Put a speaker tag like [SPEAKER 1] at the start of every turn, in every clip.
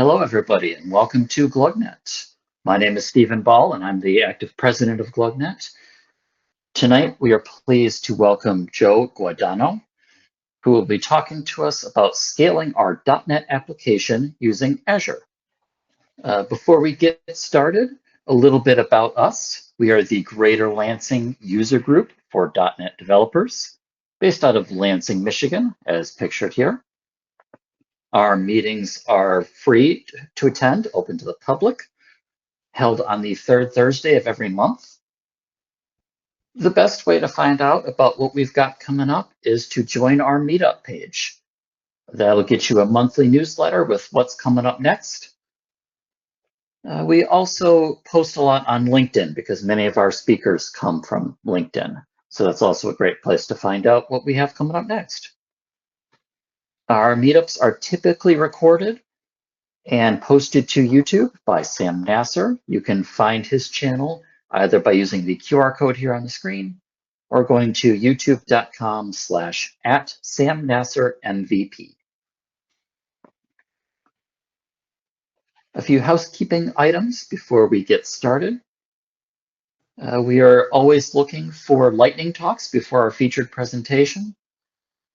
[SPEAKER 1] Hello, everybody, and welcome to GlugNet. My name is Stephen Ball, and I'm the active president of GlugNet. Tonight, we are pleased to welcome Joe Guadagno, who will be talking to us about scaling our .NET application using Azure. Before we get started, a little bit about us. We are the Greater Lansing user group for .NET developers, based out of Lansing, Michigan, as pictured here. Our meetings are free to attend, open to the public, held on the third Thursday of every month. The best way to find out about what we've got coming up is to join our meetup page. That'll get you a monthly newsletter with what's coming up next. We also post a lot on LinkedIn because many of our speakers come from LinkedIn. So that's also a great place to find out what we have coming up next. Our meetups are typically recorded and posted to YouTube by Sam Nasser. You can find his channel either by using the QR code here on the screen or going to youtube.com/@SamNasserMVP. A few housekeeping items before we get started. We are always looking for lightning talks before our featured presentation.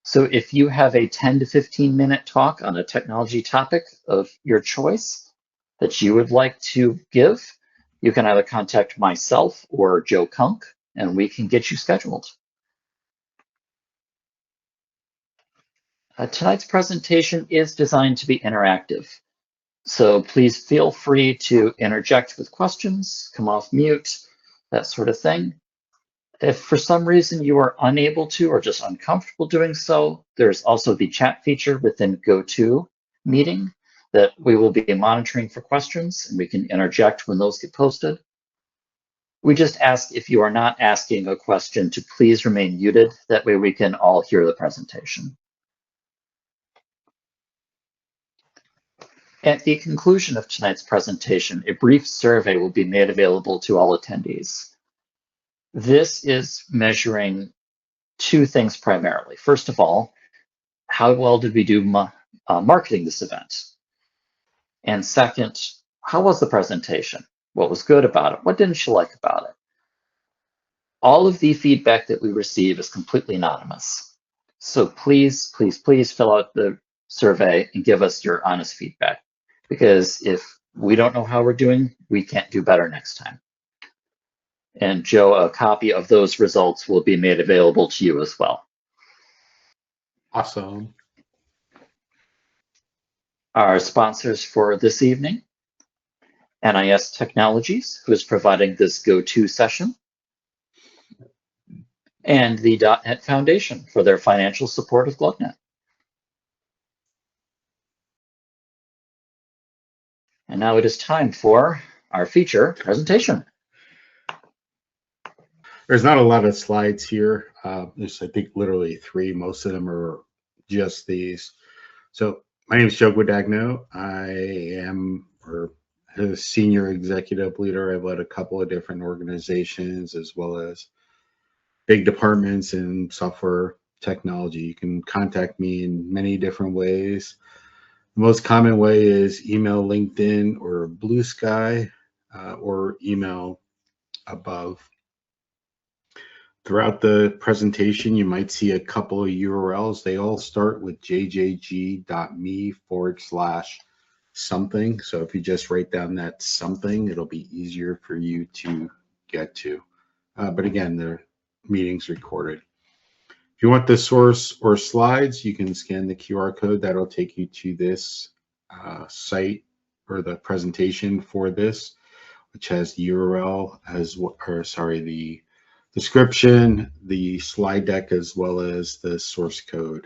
[SPEAKER 1] So if you have a 10 to 15 minute talk on a technology topic of your choice that you would like to give, you can either contact myself or Joe Kunk, and we can get you scheduled. Tonight's presentation is designed to be interactive. So please feel free to interject with questions, come off mute, that sort of thing. If for some reason you are unable to or just uncomfortable doing so, there's also the chat feature within GoToMeeting that we will be monitoring for questions, and we can interject when those get posted. We just ask if you are not asking a question to please remain muted. That way we can all hear the presentation. At the conclusion of tonight's presentation, a brief survey will be made available to all attendees. This is measuring two things primarily. First of all, how well did we do marketing this event? And second, how was the presentation? What was good about it? What didn't you like about it? All of the feedback that we receive is completely anonymous. So please, please, please fill out the survey and give us your honest feedback. Because if we don't know how we're doing, we can't do better next time. And Joe, a copy of those results will be made available to you as well.
[SPEAKER 2] Awesome.
[SPEAKER 1] Our sponsors for this evening, NIS Technologies, who is providing this go-to session, and the .NET Foundation for their financial support of GlugNet. And now it is time for our feature presentation.
[SPEAKER 2] There's not a lot of slides here. There's, I think, literally 3. Most of them are just these. So my name is Joe Guadagno. I am a senior executive leader. I've led a couple of different organizations as well as big departments in software technology. You can contact me in many different ways. The most common way is email, LinkedIn, or Blue Sky, or email above. Throughout the presentation, you might see a couple of URLs. They all start with jjg.me/something. So if you just write down that something, it'll be easier for you to get to. But again, the meeting's recorded. If you want the source or slides, you can scan the QR code. That'll take you to this site or the presentation for this, which has the URL the description, the slide deck, as well as the source code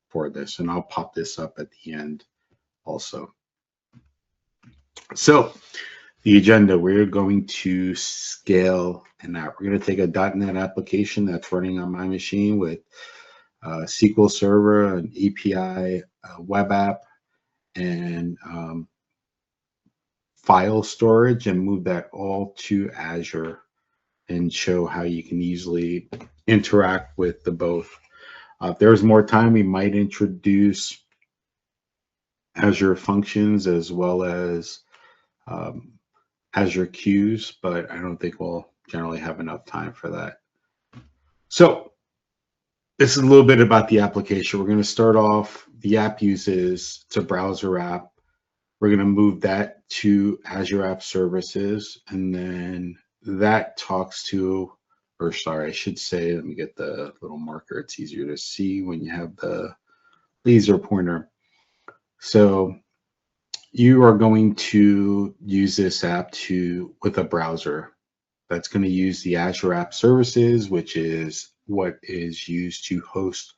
[SPEAKER 2] for this. And I'll pop this up at the end also. So the agenda, we're going to scale and that. We're going to take a .NET application that's running on my machine with SQL Server, an API, a web app, and file storage, and move that all to Azure and show how you can easily interact with the both. If there's more time, we might introduce Azure Functions as well as Azure Queues, but I don't think we'll generally have enough time for that. So this is a little bit about the application. We're going to start off, the app uses, it's a browser app. We're going to move that to Azure App Services, and then that talks to, or sorry, I should say, let me get the little marker. It's easier to see when you have the laser pointer. So you are going to use this app with a browser that's going to use the Azure App Services, which is what is used to host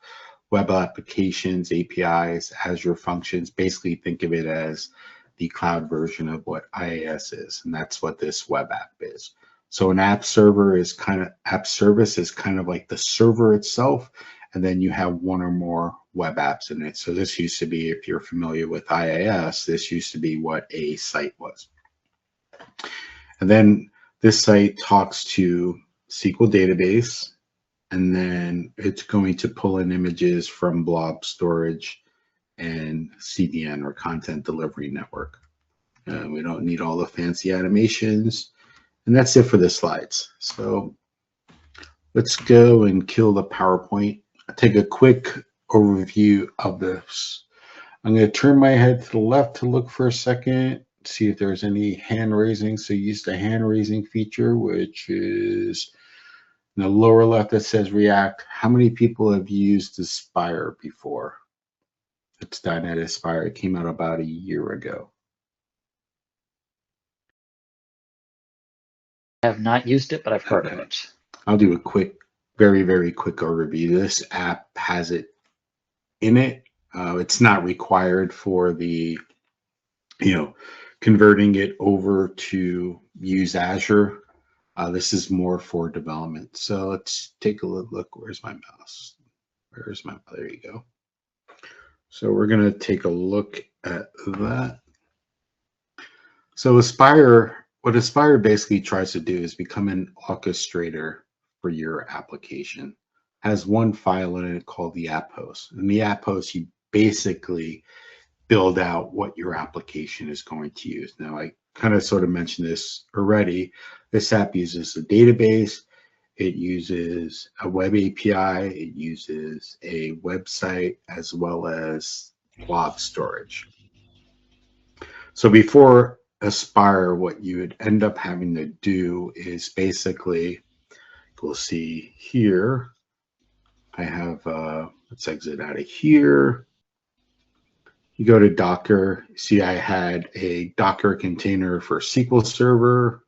[SPEAKER 2] web applications, APIs, Azure Functions. Basically, think of it as the cloud version of what IaaS is, and that's what this web app is. So an app service is kind of like the server itself, and then you have one or more web apps in it. So this used to be, if you're familiar with IaaS, this used to be what a site was. And then this site talks to SQL database, and then it's going to pull in images from Blob Storage and CDN, or Content Delivery Network. We don't need all the fancy animations. And that's it for the slides. So let's go and kill the PowerPoint. I'll take a quick overview of this. I'm going to turn my head to the left to look for a second, see if there's any hand raising. So use the hand raising feature, which is in the lower left that says React. How many people have used Aspire before? It's .NET Aspire. It came out about a year ago.
[SPEAKER 1] I have not used it, but I've heard of it.
[SPEAKER 2] I'll do a quick, very, very quick overview. This app has it in it. It's not required for the, converting it over to use Azure. This is more for development. So let's take a look. Where's my mouse? There you go. So we're going to take a look at that. So what Aspire basically tries to do is become an orchestrator for your application. It has one file in it called the app host. In the app host, you basically build out what your application is going to use. Now, I kind of sort of mentioned this already. This app uses a database. It uses a web API. It uses a website as well as blob storage. So before Aspire, what you would end up having to do is basically, we'll see here, I have, let's exit out of here. You go to Docker, see I had a Docker container for SQL Server.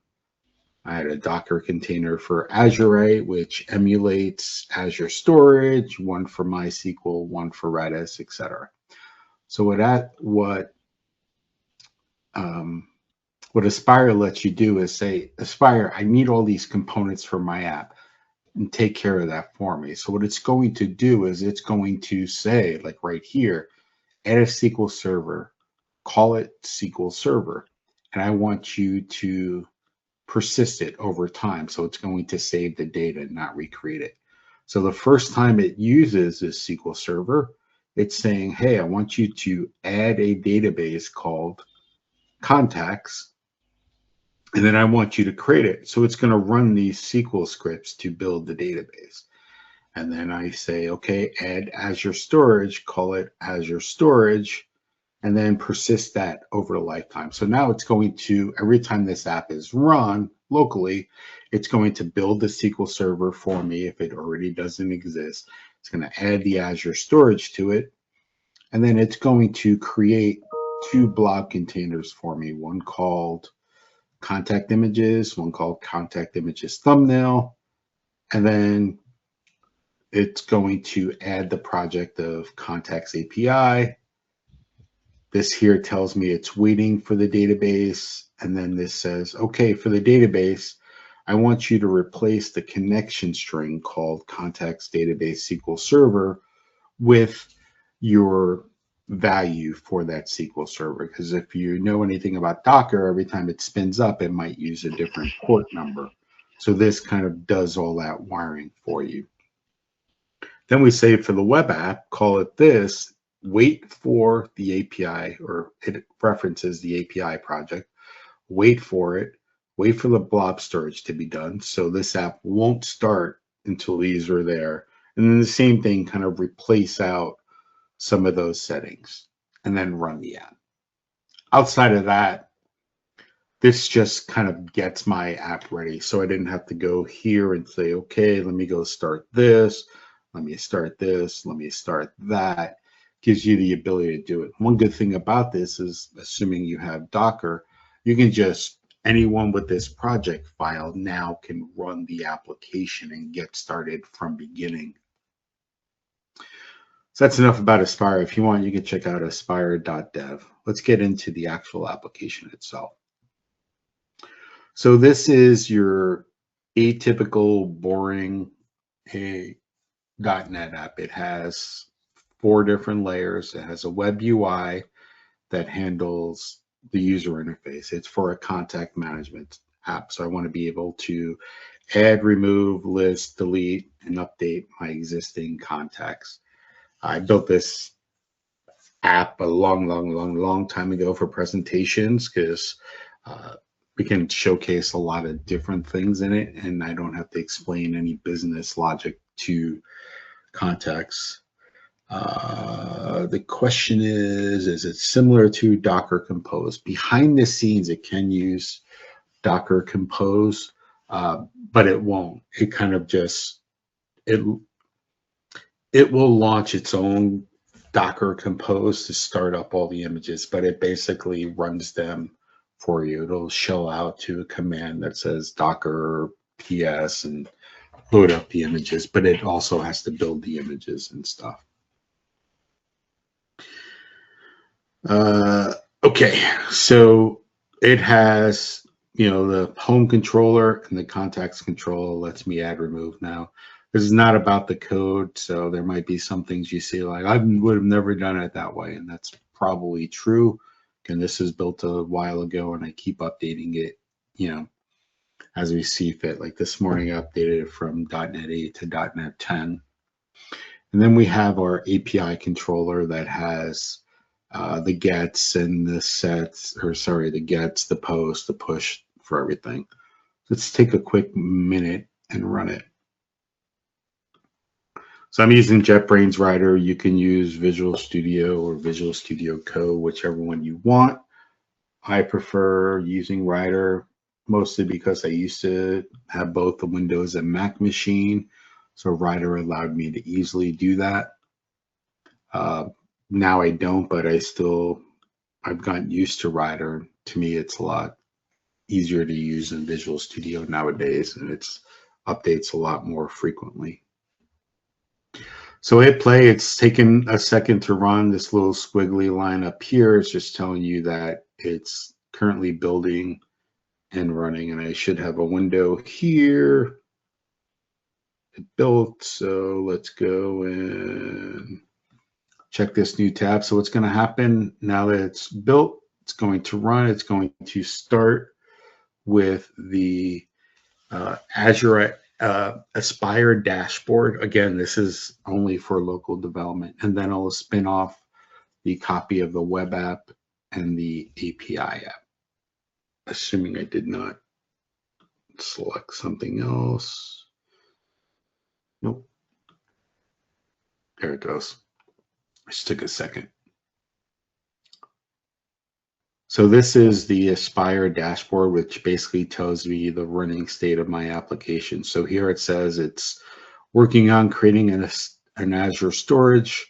[SPEAKER 2] I had a Docker container for Azurite, which emulates Azure Storage, one for MySQL, one for Redis, etc. So what Aspire lets you do is say, Aspire, I need all these components for my app, and take care of that for me. So what it's going to do is it's going to say, like right here, add a SQL Server, call it SQL Server, and I want you to persist it over time. So it's going to save the data, not recreate it. So the first time it uses this SQL Server, it's saying, hey, I want you to add a database called contacts, and then I want you to create it. So it's going to run these SQL scripts to build the database. And then I say, okay, add Azure Storage, call it Azure Storage, and then persist that over the lifetime. So now it's going to, every time this app is run locally, it's going to build the SQL Server for me if it already doesn't exist. It's going to add the Azure Storage to it, and then it's going to create two blob containers for me, one called contact images, one called contact images thumbnail, and then it's going to add the project of contacts API. This here tells me it's waiting for the database. And then this says, okay, for the database, I want you to replace the connection string called contacts database SQL Server with your value for that SQL Server. Because if you know anything about Docker, every time it spins up, it might use a different port number. So this kind of does all that wiring for you. Then we say for the web app, call it this. wait for the API, or it references the API project, wait for it, wait for the blob storage to be done. So this app won't start until these are there. And then the same thing, kind of replace out some of those settings and then run the app. Outside of that, this just kind of gets my app ready. So I didn't have to go here and say, okay, let me go start this. Let me start this. Let me start that. Gives you the ability to do it. One good thing about this is, assuming you have Docker, you can just, anyone with this project file now can run the application and get started from beginning. So that's enough about Aspire. If you want, you can check out aspire.dev. Let's get into the actual application itself. So this is your atypical, boring .NET app. It has 4 different layers. It has a web UI that handles the user interface. It's for a contact management app. So I want to be able to add, remove, list, delete, and update my existing contacts. I built this app a long time ago for presentations because we can showcase a lot of different things in it, and I don't have to explain any business logic to contacts. The question is it similar to Docker Compose? Behind the scenes, it can use Docker Compose, but it won't. It kind of just, it will launch its own Docker Compose to start up all the images, but it basically runs them for you. It'll shell out to a command that says Docker PS and load up the images, but it also has to build the images and stuff. Okay, so it has, the home controller and the contacts control lets me add, remove now. This is not about the code, so there might be some things you see like, I would have never done it that way, and that's probably true. And this was built a while ago, and I keep updating it, as we see fit. Like this morning, I updated it from .NET 8 to .NET 10. And then we have our API controller that has the gets and the sets, or sorry, the gets, the post, the push for everything. Let's take a quick minute and run it. So I'm using JetBrains Rider. You can use Visual Studio or Visual Studio Code, whichever one you want. I prefer using Rider mostly because I used to have both the Windows and Mac machine. So Rider allowed me to easily do that. Now I don't, but I've gotten used to Rider. To me, it's a lot easier to use than Visual Studio nowadays, and it updates a lot more frequently. So hit play. It's taken a second to run. This little squiggly line up here is just telling you that it's currently building and running, and I should have a window here. It built, so let's go and check this new tab. So what's going to happen now that it's built, it's going to run. It's going to start with the Azure Aspire dashboard. Again, this is only for local development, and then I'll spin off the copy of the web app and the API app, assuming I did not select something else. Nope. There it goes. Just took a second. So this is the Aspire dashboard, which basically tells me the running state of my application. So here it says it's working on creating an Azure storage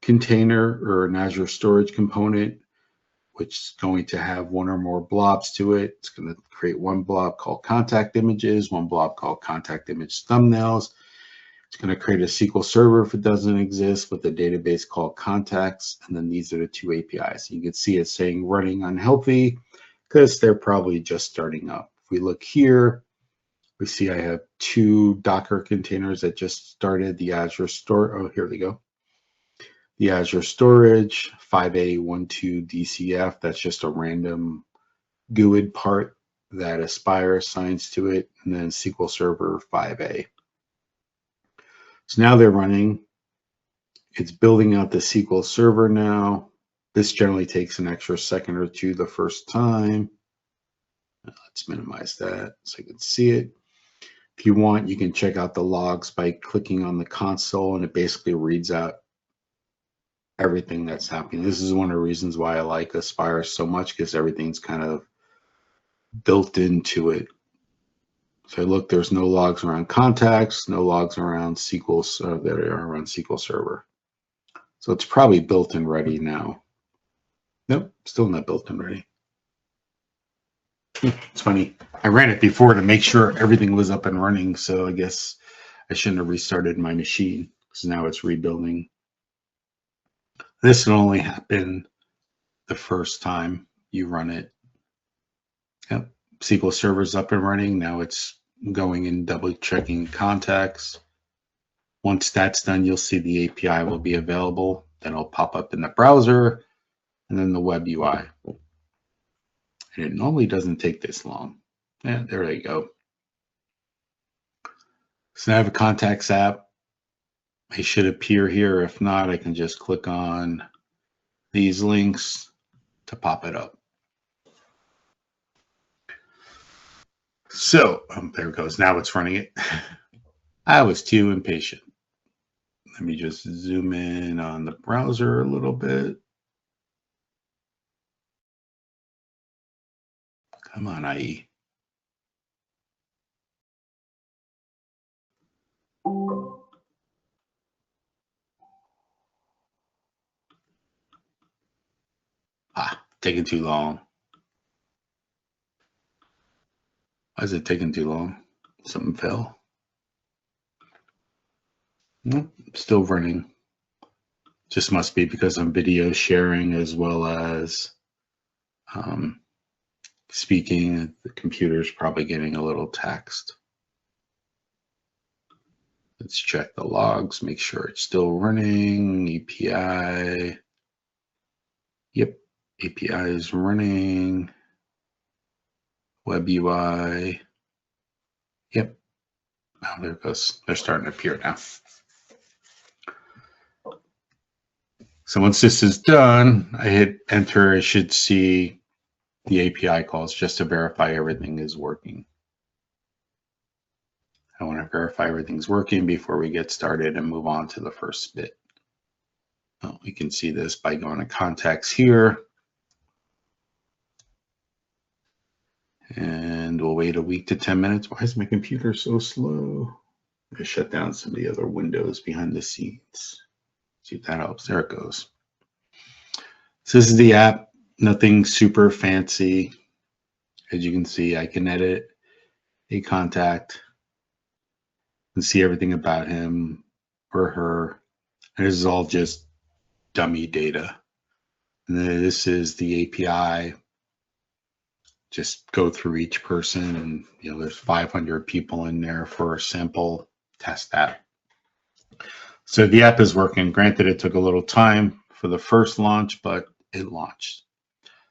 [SPEAKER 2] container or an Azure storage component, which is going to have one or more blobs to it. It's going to create one blob called contact images, one blob called contact image thumbnails. It's going to create a SQL server if it doesn't exist with a database called contacts. And then these are the 2 APIs. You can see it saying running unhealthy because they're probably just starting up. If we look here, we see I have 2 Docker containers that just started the Azure store. Oh, here we go. The Azure storage 5A12 DCF. That's just a random GUID part that Aspire assigns to it. And then SQL Server 5A. So now they're running, It's building out the SQL Server now. This generally takes an extra second or two the first time. Let's minimize that so you can see it. If you want, you can check out the logs by clicking on the console, and it basically reads out everything that's happening. This is one of the reasons why I like Aspire so much, because everything's kind of built into it. So look, there's no logs around contacts, no logs around SQL, that are around SQL Server. So it's probably built in ready now. Nope, still not built in ready. It's funny. I ran it before to make sure everything was up and running, so I guess I shouldn't have restarted my machine because now it's rebuilding. This will only happen the first time you run it. Yep, SQL Server's up and running. Now it's going and double checking contacts. Once that's done, you'll see the API will be available. Then it'll pop up in the browser and then the web UI. And it normally doesn't take this long. Yeah, there you go. So now I have a contacts app. It should appear here. If not, I can just click on these links to pop it up. So there it goes. Now it's running it. I was too impatient. Let me just zoom in on the browser a little bit. Come on, IE. Taking too long. Why is it taking too long? Something fell. Nope, still running. Just must be because I'm video sharing as well as speaking. The computer's probably getting a little taxed. Let's check the logs, make sure it's still running. API. Yep, API is running. Web UI. Yep. Oh, there it goes. They're starting to appear now. So once this is done, I hit enter. I should see the API calls just to verify everything is working. I want to verify everything's working before we get started and move on to the first bit. Oh, we can see this by going to contacts here. And we'll wait a week to 10 minutes. Why is my computer so slow? I shut down some of the other windows behind the scenes. See if that helps. There it goes. So this is the app. Nothing super fancy. As you can see, I can edit a contact and see everything about him or her. And this is all just dummy data. And then this is the API. Just go through each person, and there's 500 people in there for a sample test app. So the app is working. Granted, it took a little time for the first launch, but it launched.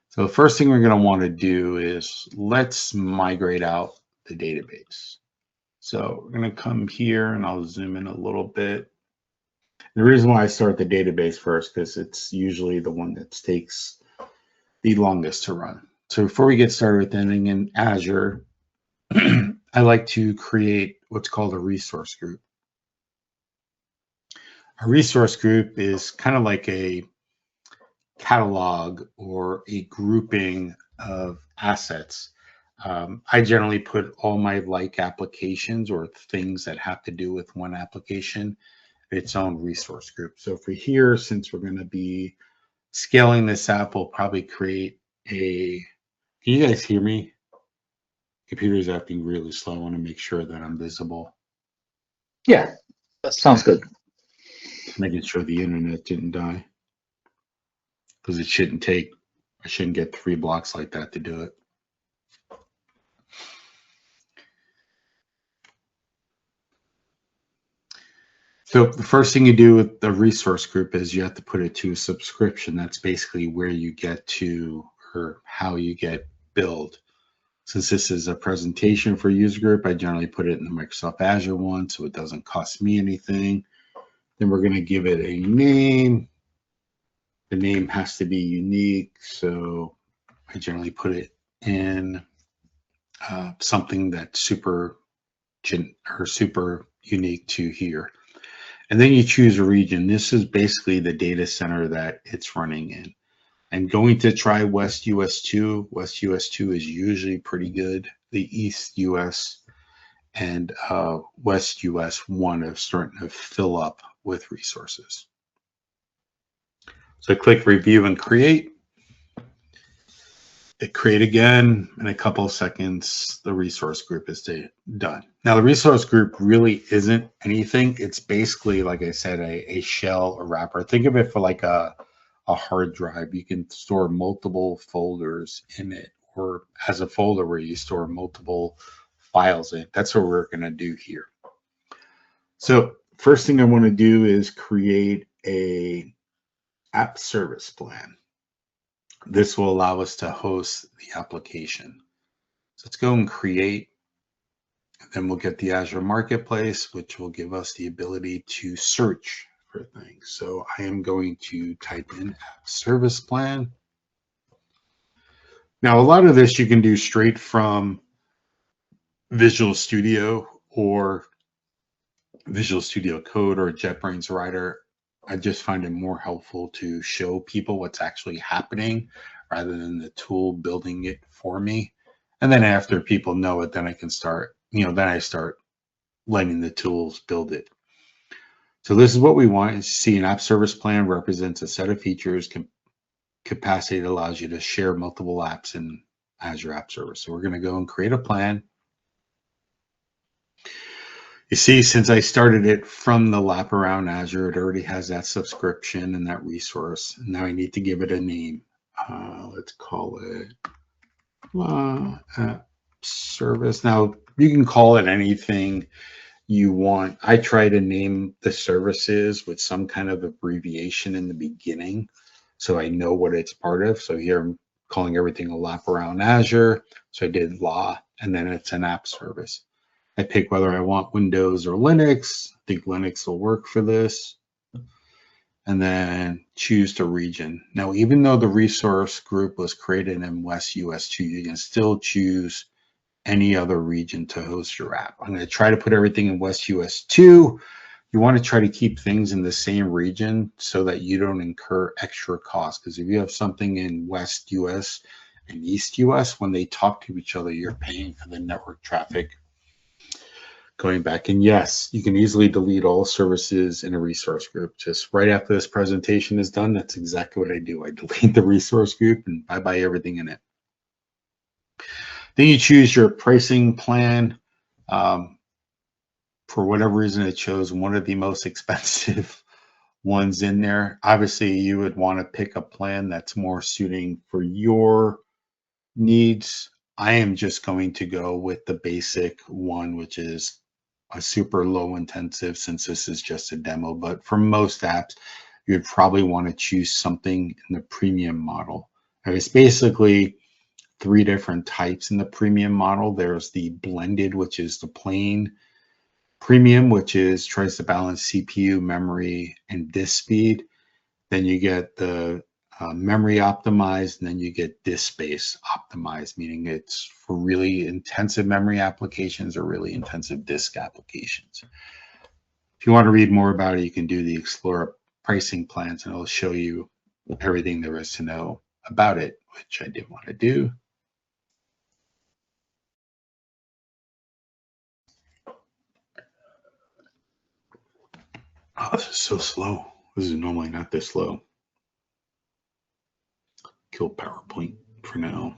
[SPEAKER 2] So the first thing we're going to want to do is let's migrate out the database. So we're going to come here, and I'll zoom in a little bit. The reason why I start the database first, because it's usually the one that takes the longest to run. So before we get started with anything in Azure, I like to create what's called a resource group. A resource group is kind of like a catalog or a grouping of assets. I generally put all my applications or things that have to do with one application in its own resource group. So for here, since we're going to be scaling this app, we'll probably create a... Can you guys hear me? Computer's acting really slow. I want to make sure that I'm visible.
[SPEAKER 1] Yeah, that sounds good.
[SPEAKER 2] Making sure the internet didn't die. Because it shouldn't take, I shouldn't get 3 blocks like that to do it. So the first thing you do with the resource group is you have to put it to a subscription. That's basically where you get to, or how you get billed. Since this is a presentation for user group, I generally put it in the Microsoft Azure one, so it doesn't cost me anything. Then we're going to give it a name. The name has to be unique, so I generally put it in something that's super unique to here. And then you choose a region. This is basically the data center that it's running in. I'm going to try West US 2. West US 2 is usually pretty good. The East US and West US 1 are starting to fill up with resources. So I click review and create. Hit create again. In a couple of seconds, the resource group is done. Now the resource group really isn't anything. It's basically, like I said, a shell, a wrapper. Think of it for like a hard drive. You can store multiple folders in it, or as a folder where you store multiple files in. That's what we're going to do here. So first thing I want to do is create a app service plan. This will allow us to host the application. So let's go and create. Then we'll get the Azure Marketplace, which will give us the ability to search for things. So I am going to type in app service plan. Now, a lot of this you can do straight from Visual Studio or Visual Studio Code or JetBrains Writer. I just find it more helpful to show people what's actually happening rather than the tool building it for me. And then after people know it, then I can start, then I start letting the tools build it. So this is what we want. Is see an app service plan represents a set of features, capacity that allows you to share multiple apps in Azure App Service. So we're going to go and create a plan. You see, since I started it from the lap around Azure, it already has that subscription and that resource. Now I need to give it a name. Let's call it app service. Now you can call it anything you want. I try to name the services with some kind of abbreviation in the beginning so I know what it's part of. So here I'm calling everything a lap around Azure. So I did LA, and then it's an app service. I pick whether I want Windows or Linux. I think Linux will work for this. And then choose the region. Now, even though the resource group was created in West US 2, you can still choose any other region to host your app. I'm going to try to put everything in West US 2. You want to try to keep things in the same region so that you don't incur extra costs. Because if you have something in West US and East US, when they talk to each other, you're paying for the network traffic going back. And yes, you can easily delete all services in a resource group. Just right after this presentation is done, that's exactly what I do. I delete the resource group and bye-bye everything in it. Then you choose your pricing plan. For whatever reason, it chose one of the most expensive ones in there. Obviously, you would want to pick a plan that's more suiting for your needs. I am just going to go with the basic one, which is a super low intensive, since this is just a demo. But for most apps, you'd probably want to choose something in the premium model. It's basically 3 different types in the premium model. There's the blended, which is the plain premium, which tries to balance CPU, memory, and disk speed. Then you get the memory optimized, and then you get disk space optimized, meaning it's for really intensive memory applications or really intensive disk applications. If you want to read more about it, you can do the Explore pricing plans, and it'll show you everything there is to know about it, which I did want to do. Oh, this is so slow. This is normally not this slow. Kill PowerPoint for now.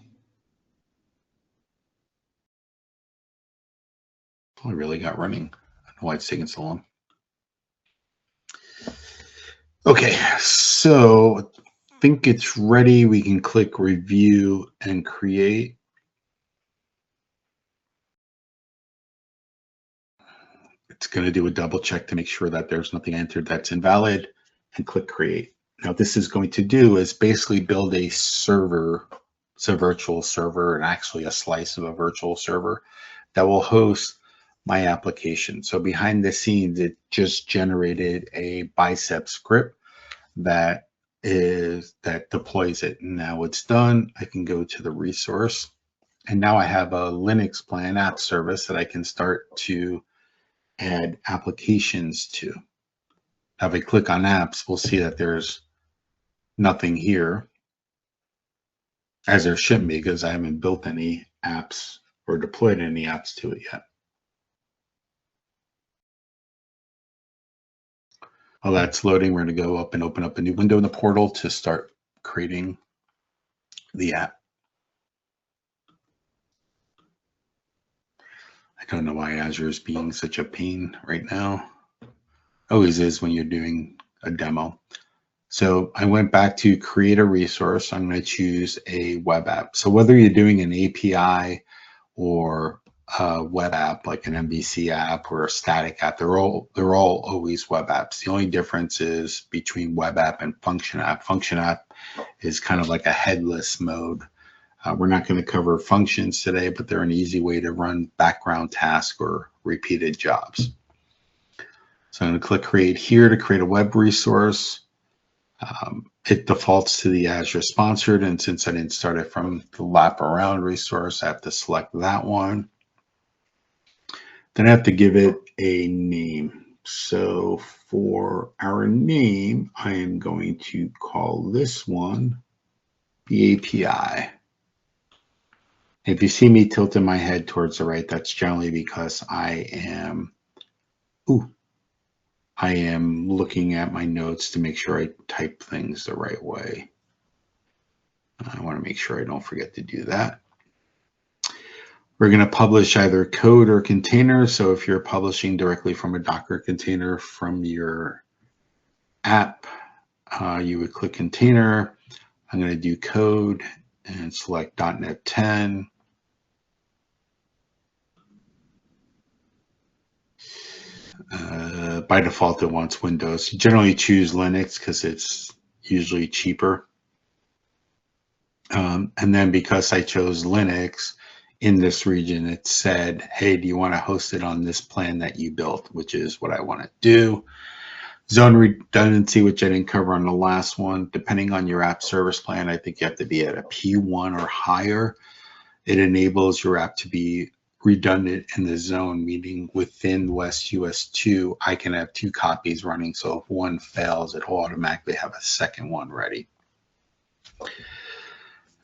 [SPEAKER 2] I really got running. I don't know why it's taking so long. Okay, so I think it's ready. We can click review and create. It's going to do a double check to make sure that there's nothing entered that's invalid, and click create. Now, what this is going to do is basically build a server. It's a virtual server, and actually a slice of a virtual server that will host my application. So behind the scenes, it just generated a bicep script that deploys it. And now it's done. I can go to the resource, and now I have a Linux plan app service that I can start to add applications to. Now, if I click on apps, we'll see that there's nothing here, as there shouldn't be, because I haven't built any apps or deployed any apps to it yet. While that's loading, we're going to go up and open up a new window in the portal to start creating the app. I don't know why Azure is being such a pain right now. Always is when you're doing a demo. So I went back to create a resource. I'm going to choose a web app. So whether you're doing an API or a web app, like an MVC app or a static app, they're all always web apps. The only difference is between web app and function app. Function app is kind of like a headless mode. We're not going to cover functions today, but they're an easy way to run background tasks or repeated jobs. So I'm going to click create here to create a web resource. It defaults to the Azure sponsored, and since I didn't start it from the lap around resource, I have to select that one. Then I have to give it a name. So for our name, I am going to call this one the API. If you see me tilting my head towards the right, that's generally because I am looking at my notes to make sure I type things the right way. I want to make sure I don't forget to do that. We're going to publish either code or container. So if you're publishing directly from a Docker container from your app, you would click container. I'm going to do code and select .NET 10. By default, it wants Windows. You generally choose Linux because it's usually cheaper. And then because I chose Linux in this region, it said, hey, do you want to host it on this plan that you built, which is what I want to do. Zone redundancy, which I didn't cover on the last one. Depending on your app service plan, I think you have to be at a P1 or higher. It enables your app to be redundant in the zone, meaning within West US 2, I can have 2 copies running. So if one fails, it'll automatically have a second one ready. I'm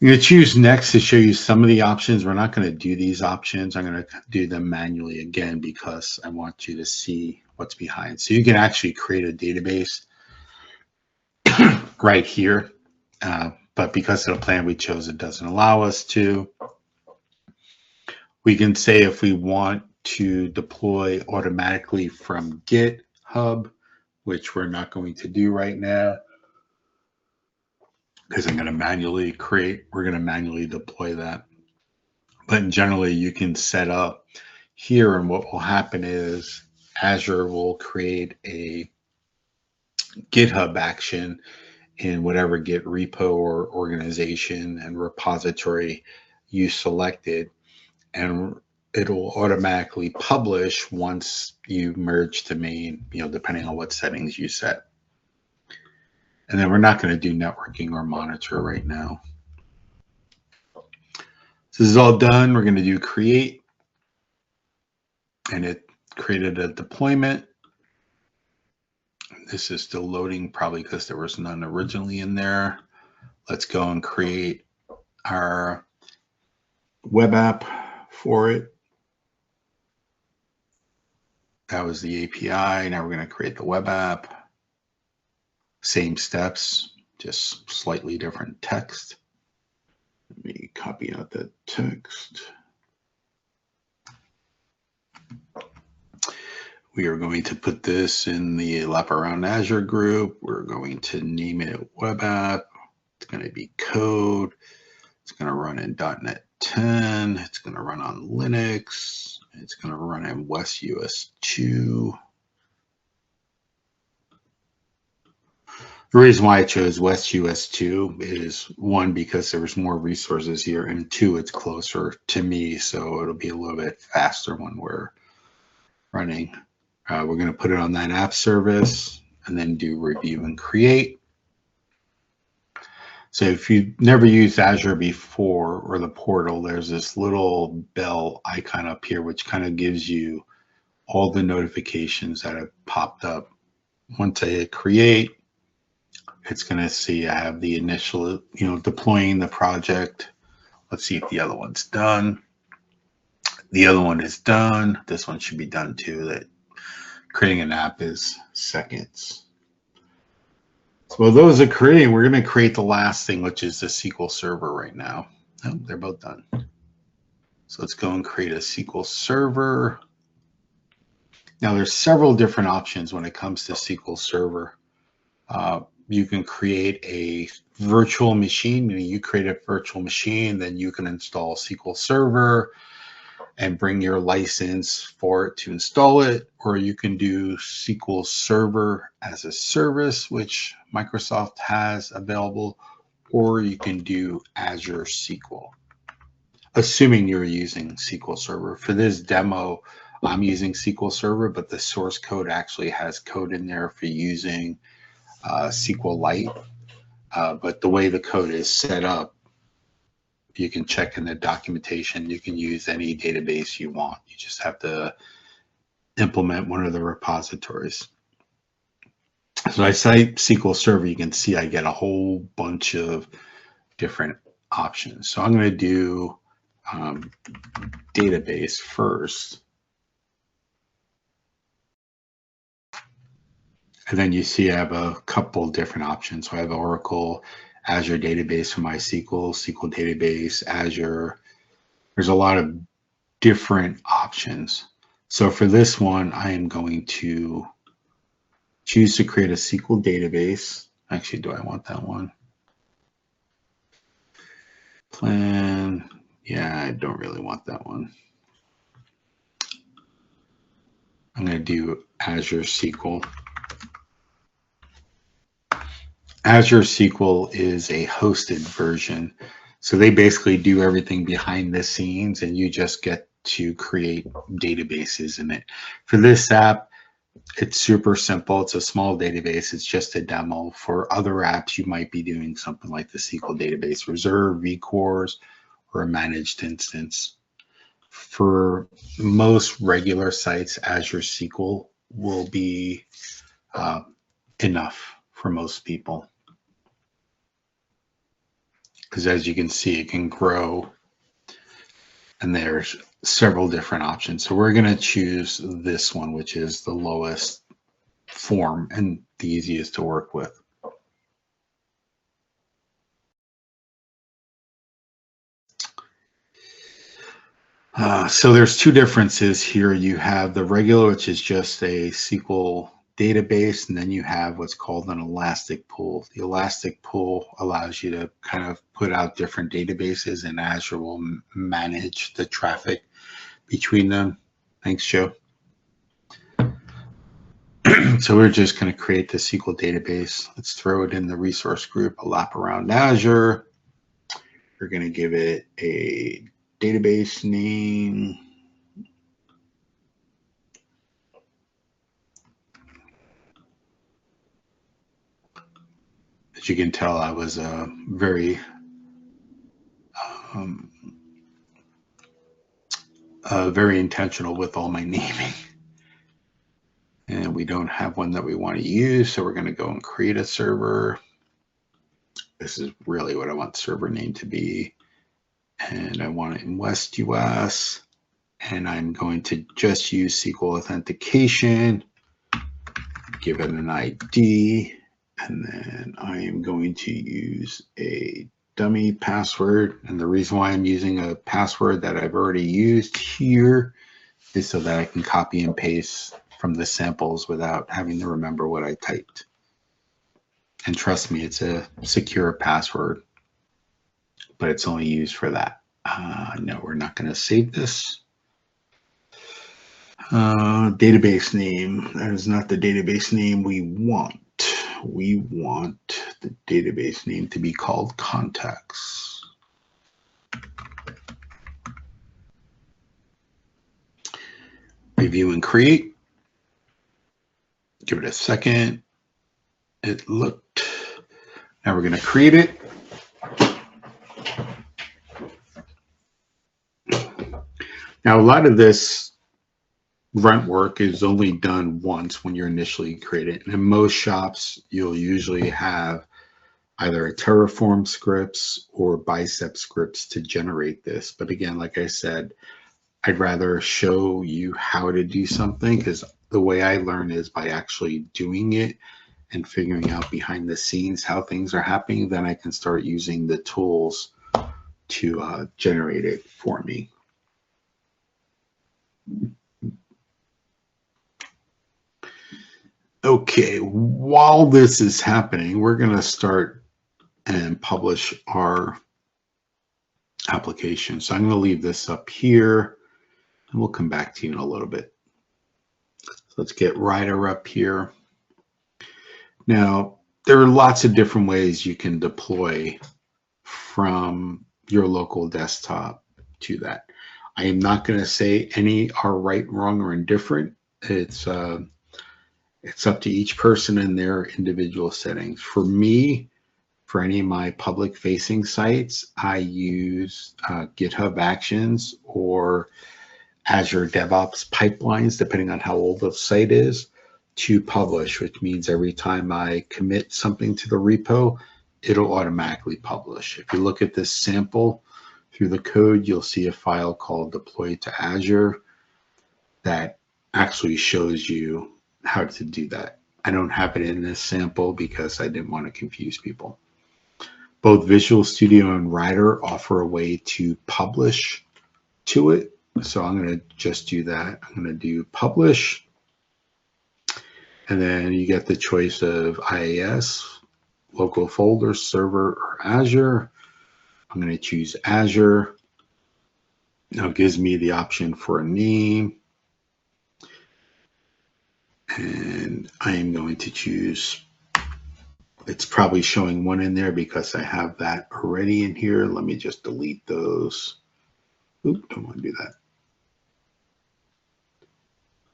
[SPEAKER 2] going to choose next to show you some of the options. We're not going to do these options. I'm going to do them manually again because I want you to see what's behind. So you can actually create a database right here, but because of the plan we chose, it doesn't allow us to. We can say if we want to deploy automatically from GitHub, which we're not going to do right now because I'm going to manually we're going to manually deploy that. But generally you can set up here, and what will happen is Azure will create a GitHub action in whatever Git repo or organization and repository you selected, and it'll automatically publish once you merge to main, depending on what settings you set. And then we're not going to do networking or monitor right now. So this is all done. We're going to do create, and it created a deployment. This is still loading, probably because there was none originally in there. Let's go and create our web app for it. That was the API. Now we're going to create the web app. Same steps, just slightly different text. Let me copy out that text. We are going to put this in the Lap Around Azure group. We're going to name it web app. It's going to be code. It's going to run in .NET 10. It's going to run on Linux. It's going to run in West US 2. The reason why I chose West US 2 is 1, because there was more resources here, and 2, it's closer to me, so it'll be a little bit faster when we're running. We're going to put it on that app service and then do review and create. So if you've never used Azure before or the portal, there's this little bell icon up here, which kind of gives you all the notifications that have popped up. Once I hit create, it's going to see I have the initial, deploying the project. Let's see if the other one's done. The other one is done. This one should be done too. That creating an app is seconds. So those are creating, we're going to create the last thing, which is the SQL Server right now. Oh, they're both done. So let's go and create a SQL Server. Now there's several different options when it comes to SQL Server. You can create a virtual machine, meaning you create a virtual machine, then you can install SQL Server and bring your license for it to install it, or you can do SQL Server as a service, which Microsoft has available, or you can do Azure SQL, assuming you're using SQL Server. For this demo, I'm using SQL Server, but the source code actually has code in there for using SQLite. But the way the code is set up, you can check in the documentation. You can use any database you want. You just have to implement one of the repositories. So I cite SQL Server. You can see I get a whole bunch of different options. So I'm going to do database first. And then you see I have a couple different options. So I have Oracle, Azure Database for MySQL, SQL Database, Azure. There's a lot of different options. So for this one, I am going to choose to create a SQL database. Actually, do I want that one? Plan. Yeah, I don't really want that one. I'm going to do Azure SQL. Azure SQL is a hosted version. So they basically do everything behind the scenes and you just get to create databases in it. For this app, it's super simple. It's a small database. It's just a demo. For other apps, you might be doing something like the SQL database reserve, vCores, or a managed instance. For most regular sites, Azure SQL will be enough for most people. Because as you can see, it can grow and there's several different options. So we're going to choose this one, which is the lowest form and the easiest to work with. So there's two differences here. You have the regular, which is just a SQL database, and then you have what's called an elastic pool. The elastic pool allows you to kind of put out different databases, and Azure will manage the traffic between them. Thanks, Joe. So we're just going to create the SQL database. Let's throw it in the resource group, a lap around Azure. We're going to give it a database name. As you can tell, I was very intentional with all my naming. And we don't have one that we want to use, so we're going to go and create a server. This is really what I want the server name to be. And I want it in West US. And I'm going to just use SQL authentication, give it an ID, and then I am going to use a dummy password. And the reason why I'm using a password that I've already used here is so that I can copy and paste from the samples without having to remember what I typed. And trust me, it's a secure password, but it's only used for that. No, we're not going to save this. Database name. That is not the database name we want. We want the database name to be called contacts. review and create. Give it a second. It looked. Now we're going to create it. Now, a lot of this grunt work is only done once when you're initially created. And in most shops, you'll usually have either a Terraform scripts or Bicep scripts to generate this. But again, like I said, I'd rather show you how to do something, because the way I learn is by actually doing it and figuring out behind the scenes how things are happening. Then I can start using the tools to generate it for me. Okay, while this is happening, we're going to start and publish our application. So I'm going to leave this up here, and we'll come back to you in a little bit. So let's get Rider up here. Now, there are lots of different ways you can deploy from your local desktop to that. I am not going to say any are right, wrong, or indifferent. It's up to each person and their individual settings. For me, for any of my public facing sites, I use GitHub Actions or Azure DevOps pipelines, depending on how old the site is, to publish, which means every time I commit something to the repo, it'll automatically publish. If you look at this sample through the code, you'll see a file called deploy to Azure that actually shows you how to do that. I don't have it in this sample because I didn't want to confuse people. Both Visual Studio and Rider offer a way to publish to it. So I'm going to just do that. I'm going to do publish. And then you get the choice of IaaS, local folder, server, or Azure. I'm going to choose Azure. Now it gives me the option for a name. And I am going to choose, it's probably showing one in there because I have that already in here. Let me just delete those. Oop, don't want to do that.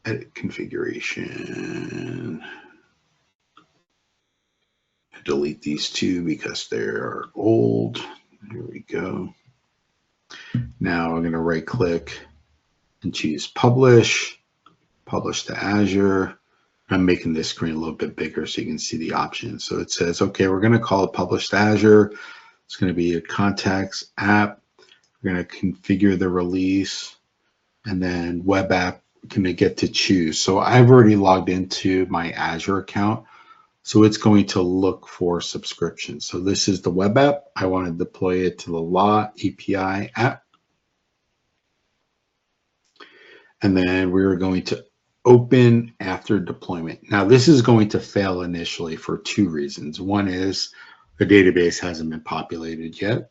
[SPEAKER 2] Edit configuration. Delete these two because they're old. Here we go. Now I'm going to right click and choose publish, publish to Azure. I'm making this screen a little bit bigger so you can see the options. So it says, okay, we're going to call it publish to Azure. It's going to be a contacts app. We're going to configure the release, and then web app, going to get to choose. So I've already logged into my Azure account. So it's going to look for subscriptions. So this is the web app. I want to deploy it to the Law API app. And then we're going to open after deployment. Now this is going to fail initially for two reasons. One is the database hasn't been populated yet.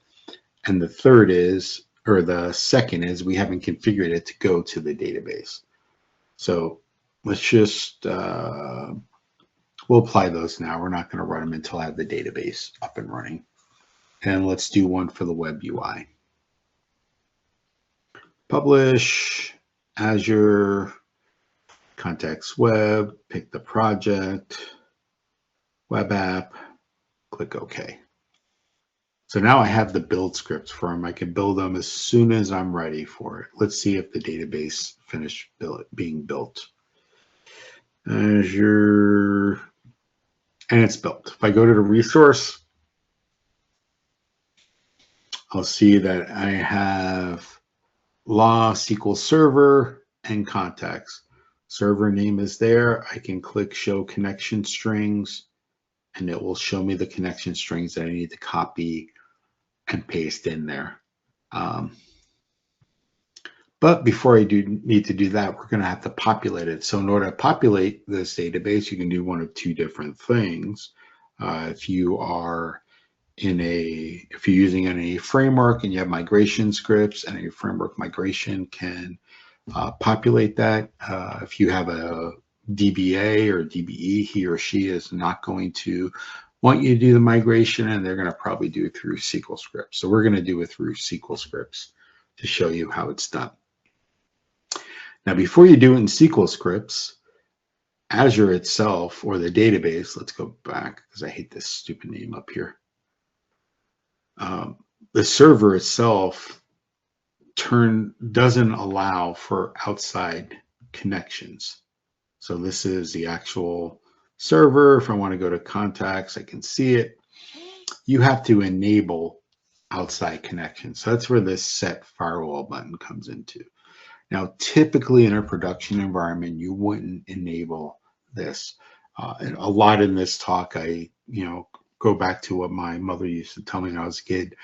[SPEAKER 2] And the third is, or the second is, we haven't configured it to go to the database. So let's just, we'll apply those now. We're not going to run them until I have the database up and running. And let's do one for the web UI. Publish, Azure, Contacts Web, pick the project, web app, click OK. So now I have the build scripts for them. I can build them as soon as I'm ready for it. Let's see if the database finished being built. Azure, and it's built. If I go to the resource, I'll see that I have Law SQL Server and contacts. Server name is there. I can click show connection strings, and it will show me the connection strings that I need to copy and paste in there. But before I need to do that, we're going to have to populate it. So in order to populate this database, you can do one of two different things. If you're using any framework and you have migration scripts, and a framework migration can populate that. If you have a DBA or DBE, he or she is not going to want you to do the migration, and they're going to probably do it through SQL scripts. So we're going to do it through SQL scripts to show you how it's done. Now, before you do it in SQL scripts, Azure itself, or the database, let's go back because I hate this stupid name up here. The server itself doesn't allow for outside connections. So this is the actual server. If I want to go to contacts, I can see it. You have to enable outside connections. So that's where this set firewall button comes into. Now, typically in a production environment, you wouldn't enable this. And a lot in this talk, I go back to what my mother used to tell me when I was a kid.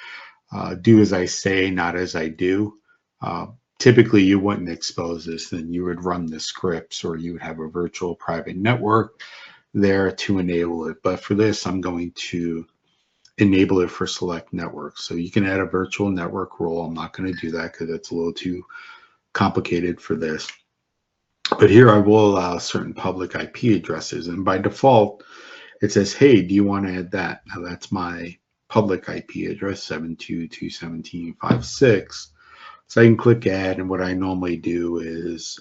[SPEAKER 2] Do as I say, not as I do. Typically, you wouldn't expose this, then you would run the scripts, or you would have a virtual private network there to enable it. But for this, I'm going to enable it for select networks. So you can add a virtual network role. I'm not going to do that because it's a little too complicated for this. But here I will allow certain public IP addresses. And by default, it says, hey, do you want to add that? Now that's my public IP address, 722.217.56. So I can click add, and what I normally do is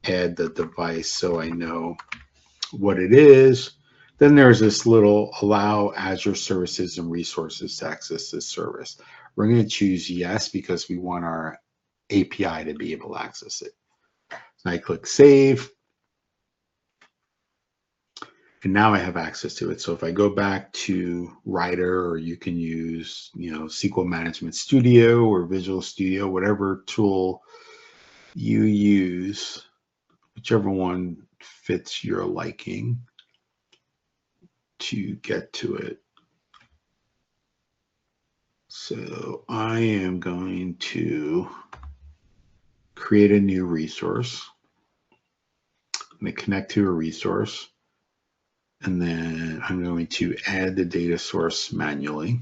[SPEAKER 2] add the device so I know what it is. Then there's this little allow Azure services and resources to access this service. We're going to choose yes because we want our API to be able to access it. So I click save. And now I have access to it. So if I go back to Writer, or you can use, SQL Management Studio or Visual Studio, whatever tool you use, whichever one fits your liking, to get to it. So I am going to create a new resource. I'm going to connect to a resource. And then I'm going to add the data source manually.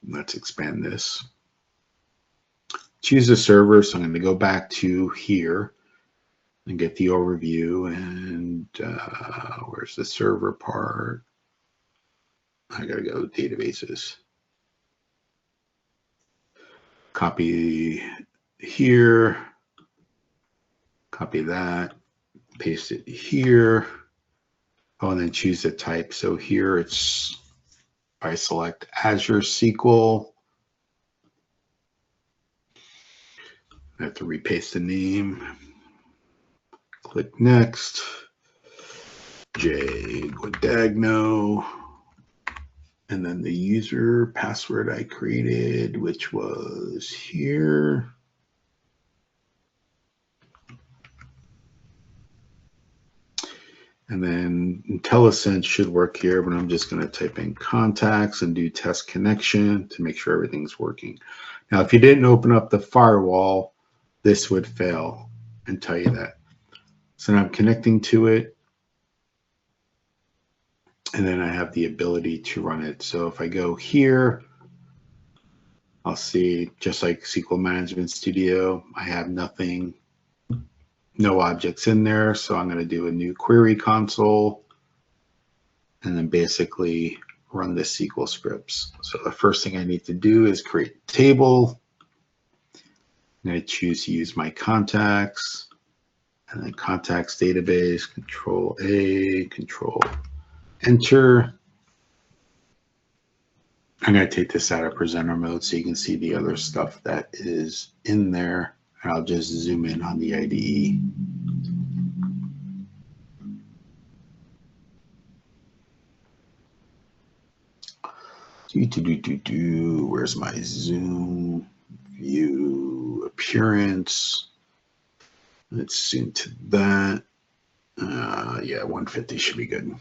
[SPEAKER 2] Let's expand this. Choose a server. So I'm going to go back to here and get the overview. And where's the server part? I got to go databases. Copy here. Copy that. Paste it here. Oh, and then choose the type. So here I select Azure SQL. I have to repaste the name. Click next. J Guadagno. And then the user password I created, which was here. And then IntelliSense should work here, but I'm just going to type in contacts and do test connection to make sure everything's working. Now, if you didn't open up the firewall, this would fail and tell you that. So now I'm connecting to it, and then I have the ability to run it. So if I go here, I'll see, just like SQL Management Studio, I have nothing. No objects in there, so I'm going to do a new query console and then basically run the SQL scripts. So the first thing I need to do is create a table. I'm going to choose to use my contacts, and then contacts database, Control A, Control Enter. I'm going to take this out of presenter mode so you can see the other stuff that is in there. And I'll just zoom in on the IDE. Where's my zoom view appearance? Let's zoom to that. Yeah, 150 should be good.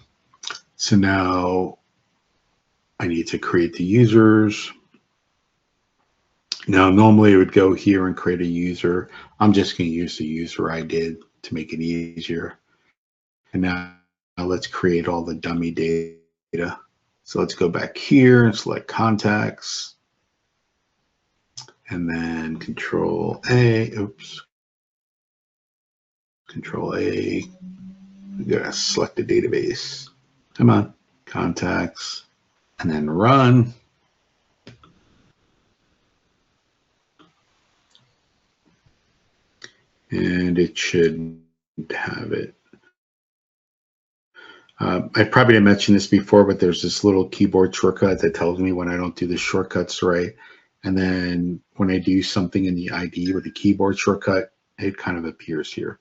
[SPEAKER 2] So now I need to create the users. Now, normally I would go here and create a user. I'm just going to use the user I did to make it easier. And now let's create all the dummy data. So let's go back here and select contacts. And then Control A, Control A. We gotta select the database. Come on, contacts, and then run. and it should have it. I probably didn't mention this before, but there's this little keyboard shortcut that tells me when I don't do the shortcuts right. And then when I do something in the ID with the keyboard shortcut, it kind of appears here.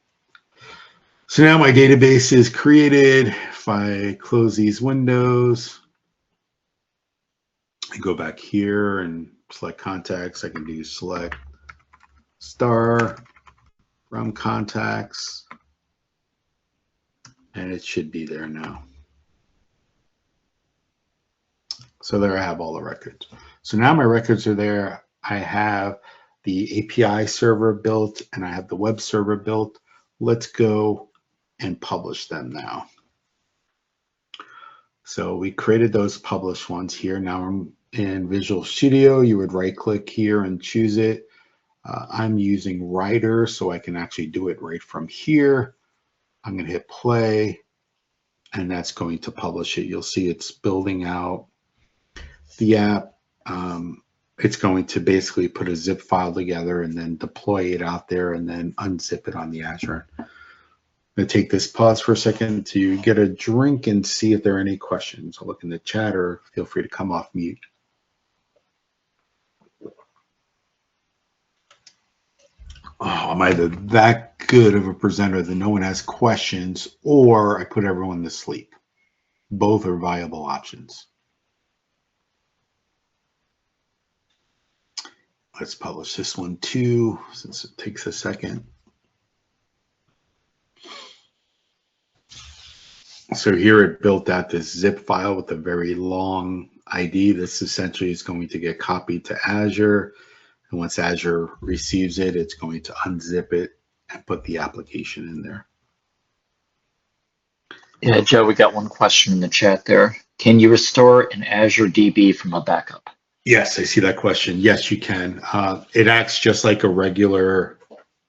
[SPEAKER 2] So now my database is created. If I close these windows, I go back here and select contacts. I can do select star from contacts, and it should be there now. So there I have all the records. So now my records are there. I have the API server built and I have the web server built. Let's go and publish them now. So we created those published ones here. Now I'm in Visual Studio. You would right click here and choose it. I'm using Writer, so I can actually do it right from here. I'm going to hit play, and that's going to publish it. You'll see it's building out the app. It's going to basically put a zip file together and then deploy it out there and then unzip it on the Azure. I'm going to take this pause for a second to get a drink and see if there are any questions. I'll look in the chat or feel free to come off mute. Oh, I'm either that good of a presenter that no one has questions, or I put everyone to sleep. Both are viable options. Let's publish this one too, since it takes a second. So here it built out this zip file with a very long ID. This essentially is going to get copied to Azure. And once Azure receives it, it's going to unzip it and put the application in there.
[SPEAKER 1] Yeah, Joe, we got one question in the chat there. Can you restore an Azure DB from a backup?
[SPEAKER 2] Yes, I see that question. Yes, you can. It acts just like a regular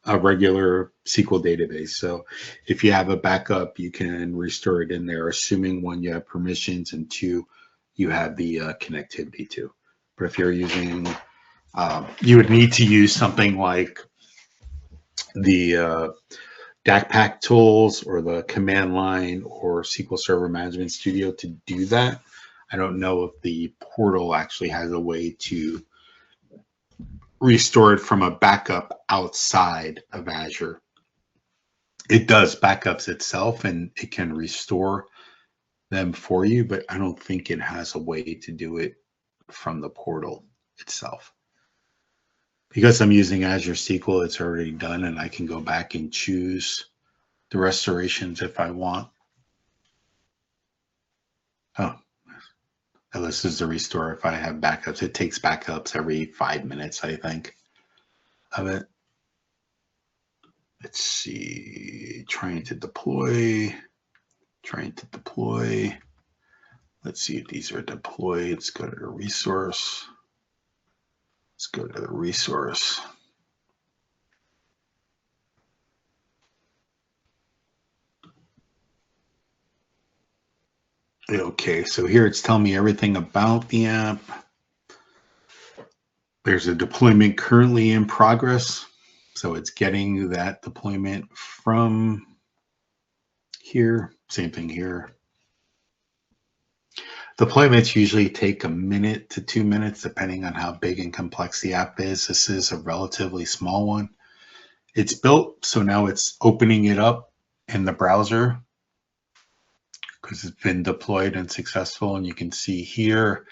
[SPEAKER 2] SQL database. So if you have a backup, you can restore it in there, assuming one, you have permissions, and two, you have the connectivity to. But if you're using, you would need to use something like the DACPack tools or the command line or SQL Server Management Studio to do that. I don't know if the portal actually has a way to restore it from a backup outside of Azure. It does backups itself and it can restore them for you, but I don't think it has a way to do it from the portal itself. Because I'm using Azure SQL, it's already done, and I can go back and choose the restorations if I want. Oh, this is the restore if I have backups. It takes backups every 5 minutes, I think, of it. Let's see, trying to deploy. Let's see if these are deployed. Let's go to the resource. Okay, so here it's telling me everything about the app. There's a deployment currently in progress. So it's getting that deployment from here. Same thing here. Deployments usually take a minute to 2 minutes, depending on how big and complex the app is. This is a relatively small one. It's built, so now it's opening it up in the browser because it's been deployed and successful. And you can see here,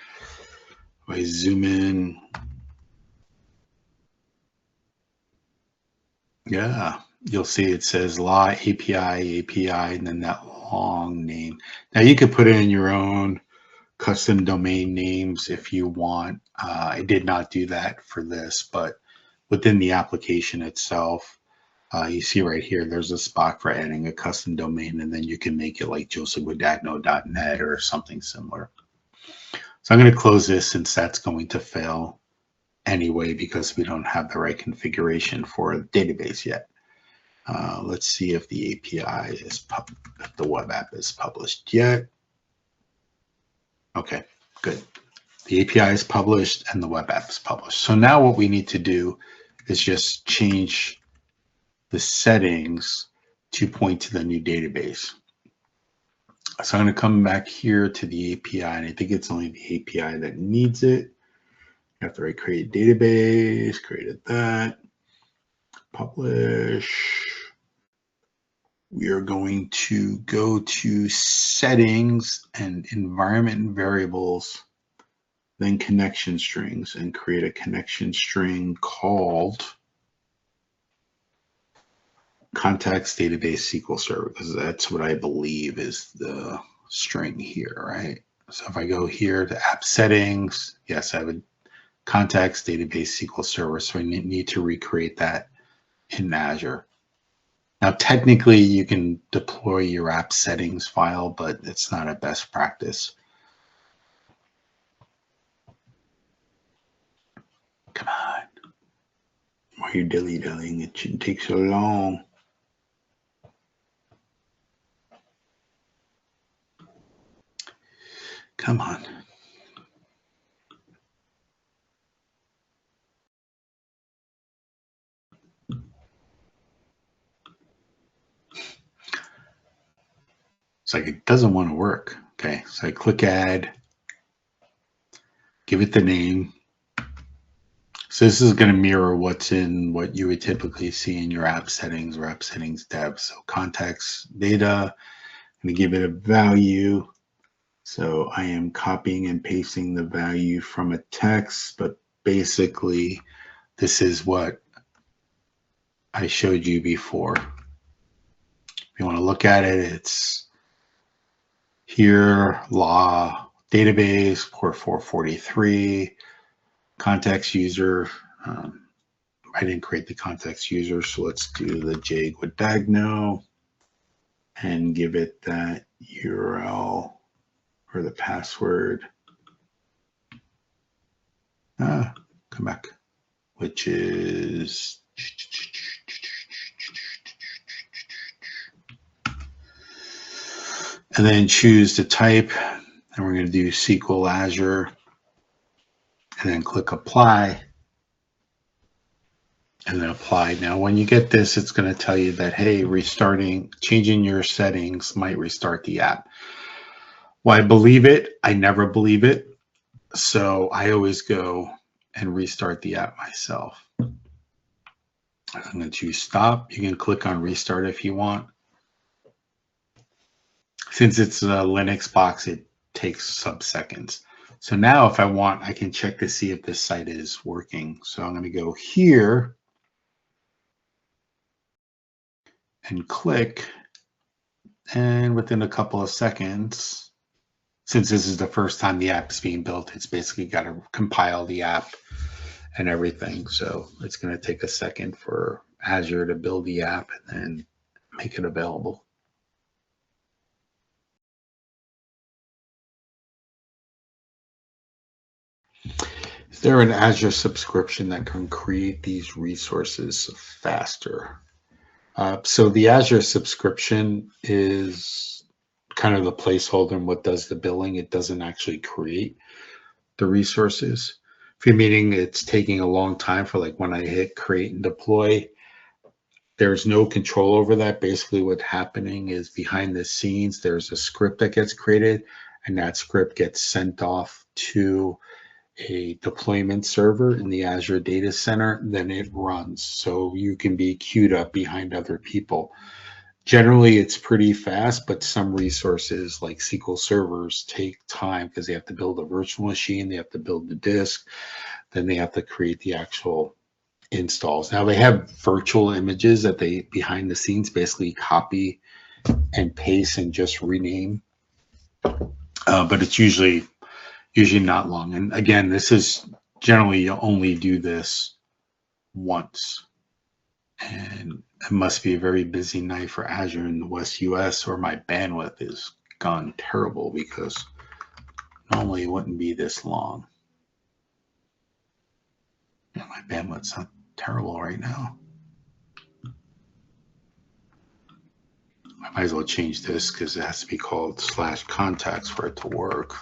[SPEAKER 2] if I zoom in, yeah, you'll see it says law API, and then that long name. Now you could put in your own custom domain names if you want. I did not do that for this, but within the application itself, you see right here, there's a spot for adding a custom domain, and then you can make it like josephguadagno.net or something similar. So I'm going to close this since that's going to fail anyway because we don't have the right configuration for the database yet. Let's see if the API is if the web app is published yet. Okay, good. The API is published and the web app is published. So now what we need to do is just change the settings to point to the new database. So I'm going to come back here to the API, and I think it's only the API that needs it. You have to write create database, created that, publish. We are going to go to settings and environment and variables, then connection strings, and create a connection string called contacts database SQL Server, because that's what I believe is the string here, right? So if I go here to app settings, yes, I have a contacts database SQL Server, so I need to recreate that in Azure. Now, technically, you can deploy your app settings file, but it's not a best practice. Come on. Why are you dilly-dallying? It shouldn't take so long. Come on. It's like it doesn't want to work. Okay, so I click add, give it the name. So this is going to mirror what's in what you would typically see in your app settings or app settings dev. So contacts data, I'm going to give it a value. So I am copying and pasting the value from a text, but basically this is what I showed you before. If you want to look at it, it's here, law database, port 443, context user. I didn't create the context user, so let's do the J Guadagno and give it that URL or the password. Come back, which is and then choose the type, and we're going to do SQL Azure, and then click apply, and then apply. Now, when you get this, it's going to tell you that, hey, changing your settings might restart the app. Well, I believe it. I never believe it. So I always go and restart the app myself. I'm going to choose stop. You can click on restart if you want. Since it's a Linux box, it takes sub-seconds. So now if I want, I can check to see if this site is working. So I'm going to go here and click. And within a couple of seconds, since this is the first time the app is being built, it's basically got to compile the app and everything. So it's going to take a second for Azure to build the app and then make it available. Is there an Azure subscription that can create these resources faster? So the Azure subscription is kind of the placeholder and what does the billing. It doesn't actually create the resources. If you're meaning it's taking a long time for like when I hit create and deploy, there's no control over that. Basically what's happening is behind the scenes, there's a script that gets created and that script gets sent off to a deployment server in the Azure data center, then it runs. So you can be queued up behind other people. Generally, it's pretty fast, but some resources like SQL servers take time because they have to build a virtual machine, they have to build the disk, then they have to create the actual installs. Now they have virtual images that they behind the scenes basically copy and paste and just rename, but it's usually not long. And again, this is generally you only do this once, and it must be a very busy night for Azure in the West US, or my bandwidth is gone terrible because normally it wouldn't be this long. Yeah, my bandwidth's not terrible right now. I might as well change this because it has to be called /contacts for it to work.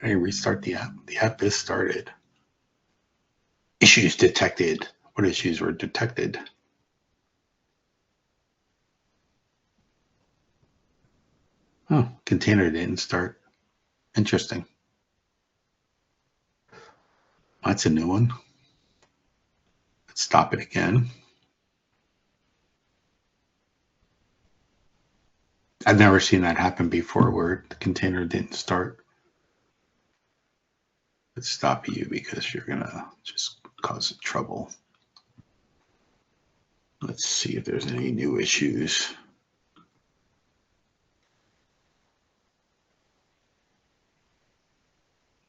[SPEAKER 2] Hey, restart the app. The app is started. Issues detected. What issues were detected? Oh, container didn't start. Interesting. That's a new one. Let's stop it again. I've never seen that happen before where the container didn't start. Let's stop you because you're gonna just cause trouble. Let's see if there's any new issues.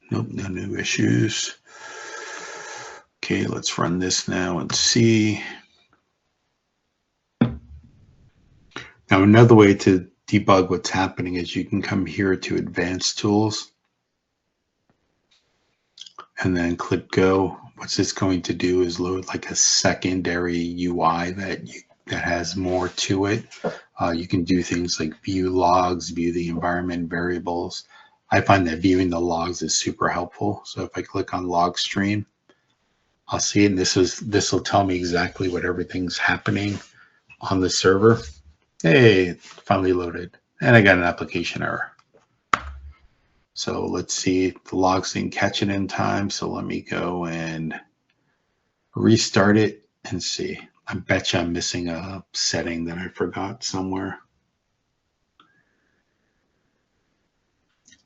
[SPEAKER 2] Nope, no new issues. Okay, let's run this now and see. Now, another way to debug what's happening is you can come here to Advanced Tools and then click Go. What's this going to do is load like a secondary UI that has more to it. You can do things like view logs, view the environment variables. I find that viewing the logs is super helpful. So if I click on log stream, I'll see it. This will tell me exactly what everything's happening on the server. Hey, it finally loaded. And I got an application error. So let's see, the logs didn't catch it in time. So let me go and restart it and see. I bet you I'm missing a setting that I forgot somewhere.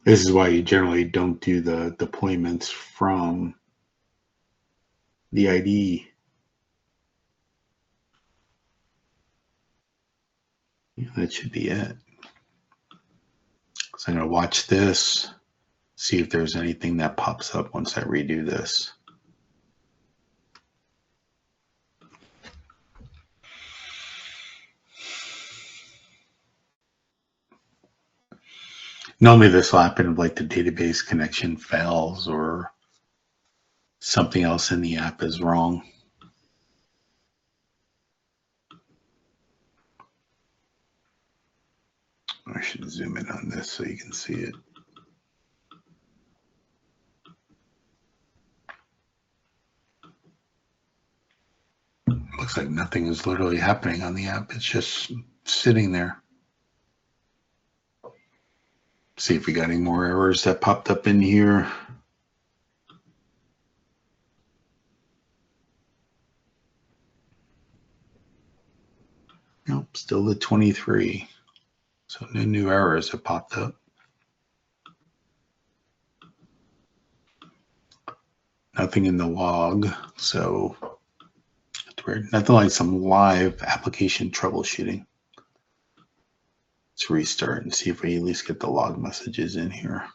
[SPEAKER 2] This is why you generally don't do the deployments from the IDE. Yeah, that should be it. So I'm going to watch this, see if there's anything that pops up once I redo this. Normally this will happen if like the database connection fails or something else in the app is wrong. I should zoom in on this so you can see it. Looks like nothing is literally happening on the app. It's just sitting there. See if we got any more errors that popped up in here. Nope, still the 23. So no new errors have popped up. Nothing in the log. So that's weird. Nothing like some live application troubleshooting. Let's restart and see if we at least get the log messages in here.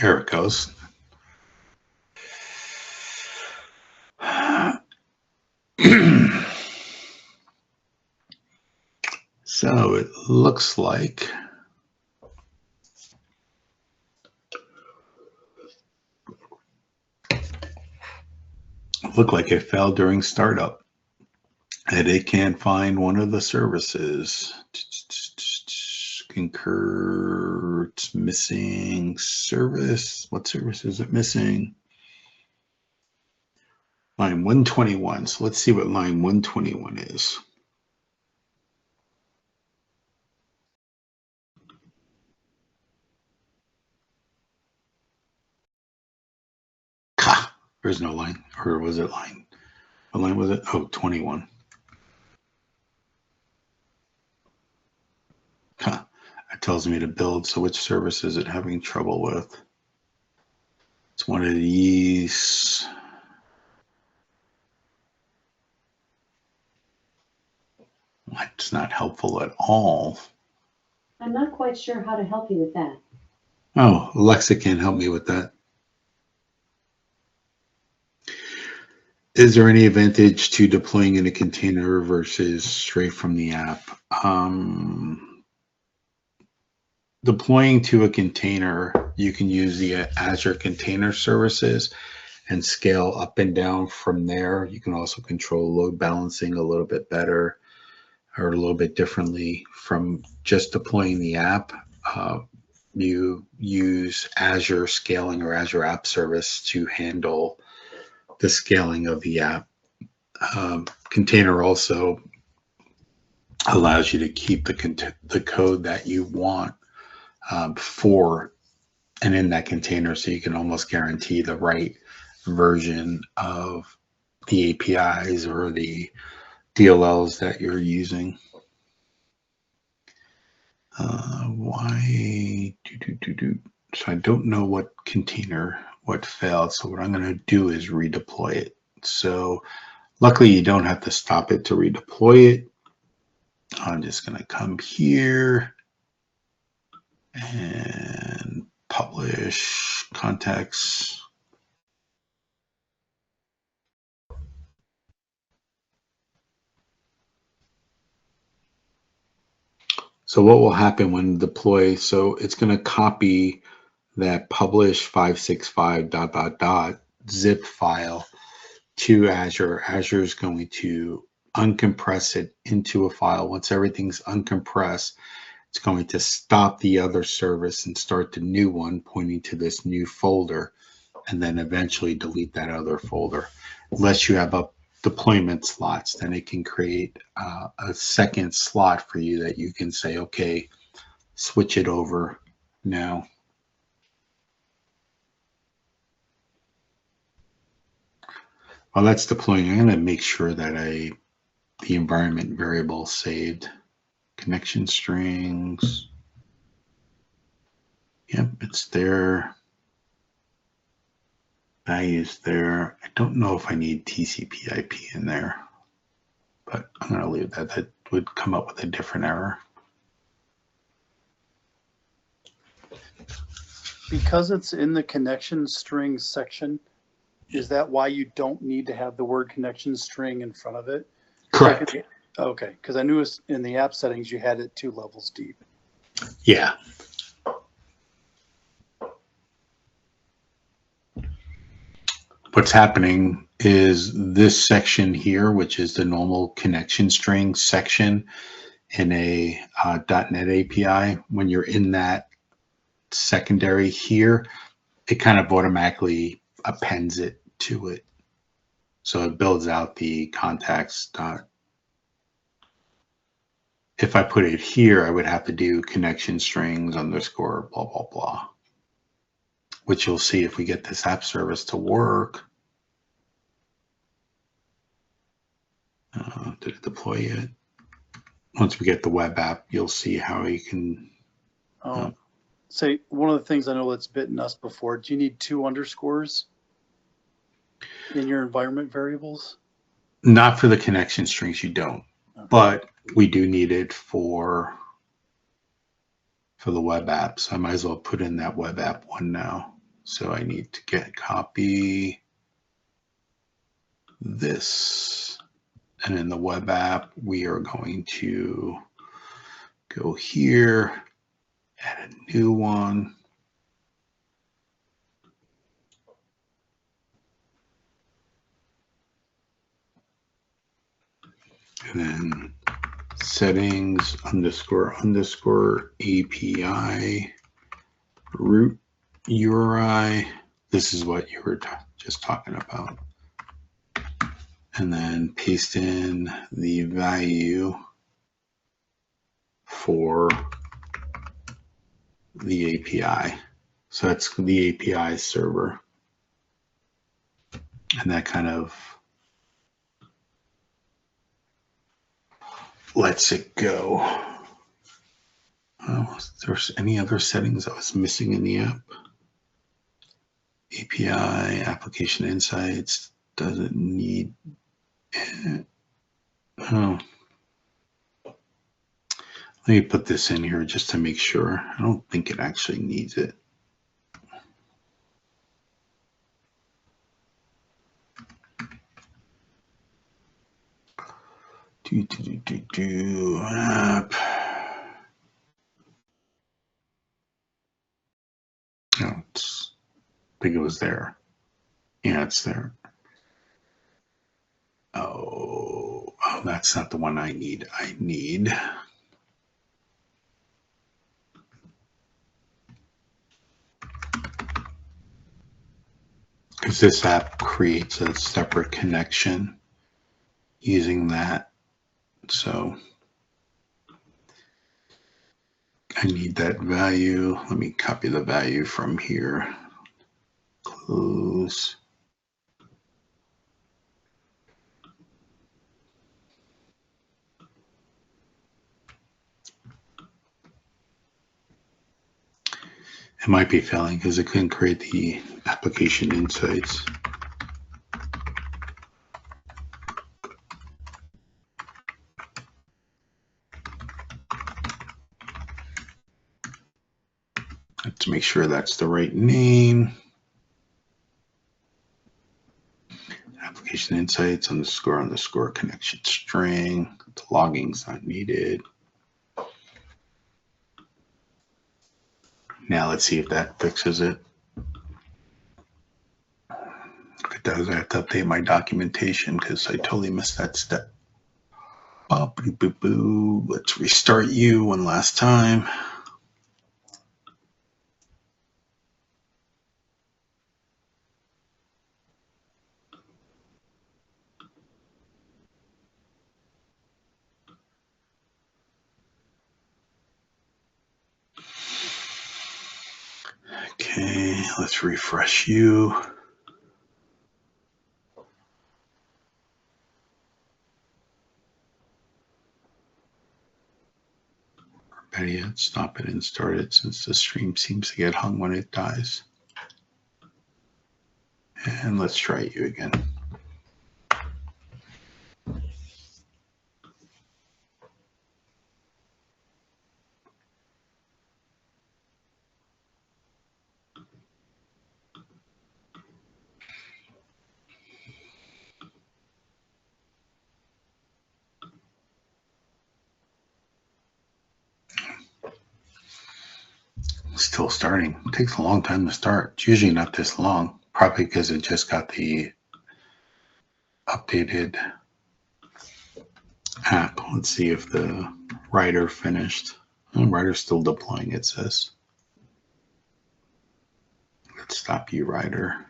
[SPEAKER 2] Here it goes. So it looks like it failed during startup, and it can't find one of the services. Concur, it's missing service. What service is it missing? Line 121. So let's see what line 121 is. There's no line, or was it line? What line was it? Oh, 21. It tells me to build. So which service is it having trouble with? It's one of these. It's not helpful at all.
[SPEAKER 3] I'm not quite sure how to help you with that.
[SPEAKER 2] Oh, Alexa can't help me with that. Is there any advantage to deploying in a container versus straight from the app? Deploying to a container, you can use the Azure Container Services and scale up and down from there. You can also control load balancing a little bit better or a little bit differently from just deploying the app. you use Azure scaling or Azure App Service to handle the scaling of the app. Container also allows you to keep the code that you want for and in that container, so you can almost guarantee the right version of the APIs or the DLLs that you're using. So I don't know what failed. So what I'm going to do is redeploy it. So luckily you don't have to stop it to redeploy it. I'm just going to come here and publish context. So what will happen when deploy? So it's going to copy that publish 565 ... zip file to Azure. Azure is going to uncompress it into a file. Once everything's uncompressed, it's going to stop the other service and start the new one pointing to this new folder, and then eventually delete that other folder. Unless you have up deployment slots, then it can create a second slot for you that you can say, okay, switch it over now. While that's deploying, I'm going to make sure that the environment variable saved. Connection strings. Yep, it's there. Values there. I don't know if I need TCP IP in there, but I'm going to leave that. That would come up with a different error.
[SPEAKER 4] Because it's in the connection string section, is that why you don't need to have the word connection string in front of it?
[SPEAKER 2] Correct.
[SPEAKER 4] Okay, because I knew in the app settings you had it 2 levels deep.
[SPEAKER 2] Yeah. What's happening is this section here, which is the normal connection string section in a .NET API, when you're in that secondary here, it kind of automatically appends it to it. So it builds out the context. If I put it here, I would have to do connection strings underscore blah, blah, blah, which you'll see if we get this app service to work. Did it deploy yet? Once we get the web app, you'll see how you can.
[SPEAKER 4] Say, one of the things I know that's bitten us before, do you need 2 underscores in your environment variables?
[SPEAKER 2] Not for the connection strings, you don't. Okay. But we do need it for the web app. So I might as well put in that web app one now. So I need to copy this. And in the web app, we are going to go here, add a new one. And then settings underscore API root URI. This is what you were just talking about. And then paste in the value for the API. So that's the API server. And that kind of lets it go. If there's any other settings I was missing in the app. API, Application Insights, doesn't need. Oh. Let me put this in here just to make sure. I don't think it actually needs it. App. Oh, I think it was there. Yeah, it's there. Oh, that's not the one I need. I need because this app creates a separate connection using that. So I need that value. Let me copy the value from here. Close. It might be failing because it couldn't create the application insights. Let's make sure that's the right name. Application insights underscore connection string. The logging's not needed. Now let's see if that fixes it. If it does, I have to update my documentation because I totally missed that step. Boo. Let's restart you one last time. Okay, let's refresh you. Better yet, stop it and start it since the stream seems to get hung when it dies. And let's try you again. Still starting. It takes a long time to start. It's usually not this long, probably because it just got the updated app. Let's see if the writer finished. The writer's still deploying, it says. Let's stop you, writer.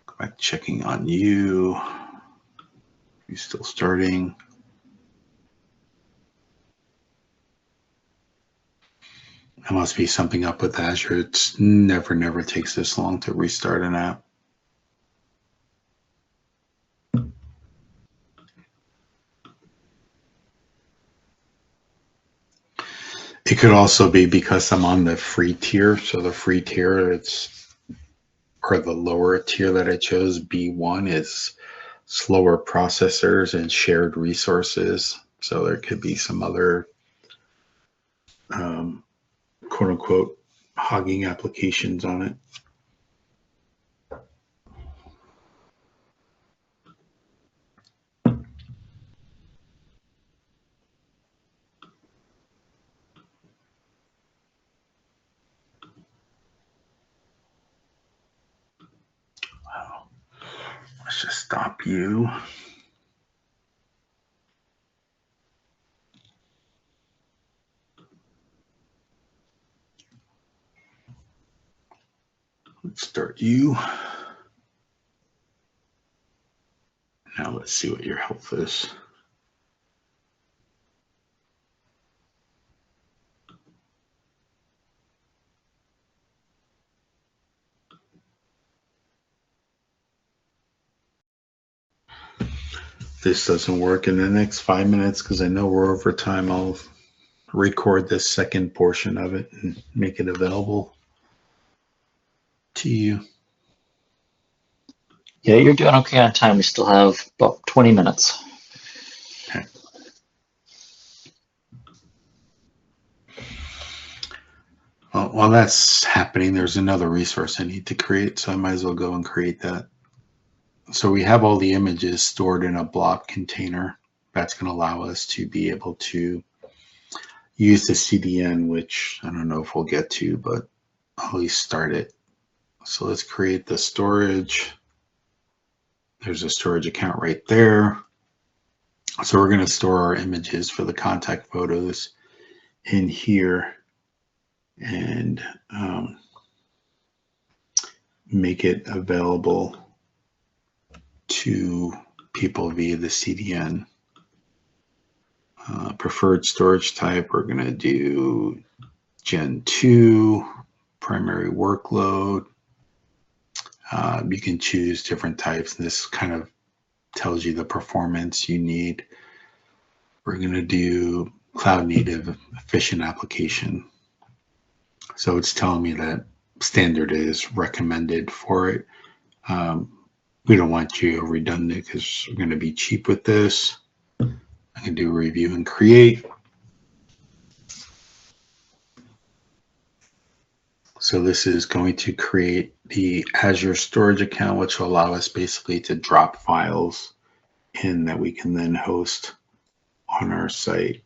[SPEAKER 2] Go back checking on you. You're still starting. There must be something up with Azure. It's never takes this long to restart an app. It could also be because I'm on the free tier. So the free tier, or the lower tier that I chose, B1, is slower processors and shared resources. So there could be some other quote unquote hogging applications on it. Wow. Let's just stop you. Let's start you. Now let's see what your health is. If this doesn't work in the next 5 minutes, because I know we're over time, I'll record this second portion of it and make it available to you.
[SPEAKER 1] Yeah, you're doing okay on time. We still have about 20 minutes.
[SPEAKER 2] Okay. Well, while that's happening, there's another resource I need to create, so I might as well go and create that. So we have all the images stored in a blob container. That's going to allow us to be able to use the CDN, which I don't know if we'll get to, but I'll at least start it. So let's create the storage. There's a storage account right there. So we're going to store our images for the contact photos in here. And make it available to people via the CDN. Preferred storage type, we're going to do Gen 2, primary workload. You can choose different types. This kind of tells you the performance you need. We're going to do cloud native efficient application. So it's telling me that standard is recommended for it. We don't want you redundant because we're going to be cheap with this. I can do review and create. So this is going to create the Azure storage account, which will allow us basically to drop files in that we can then host on our site.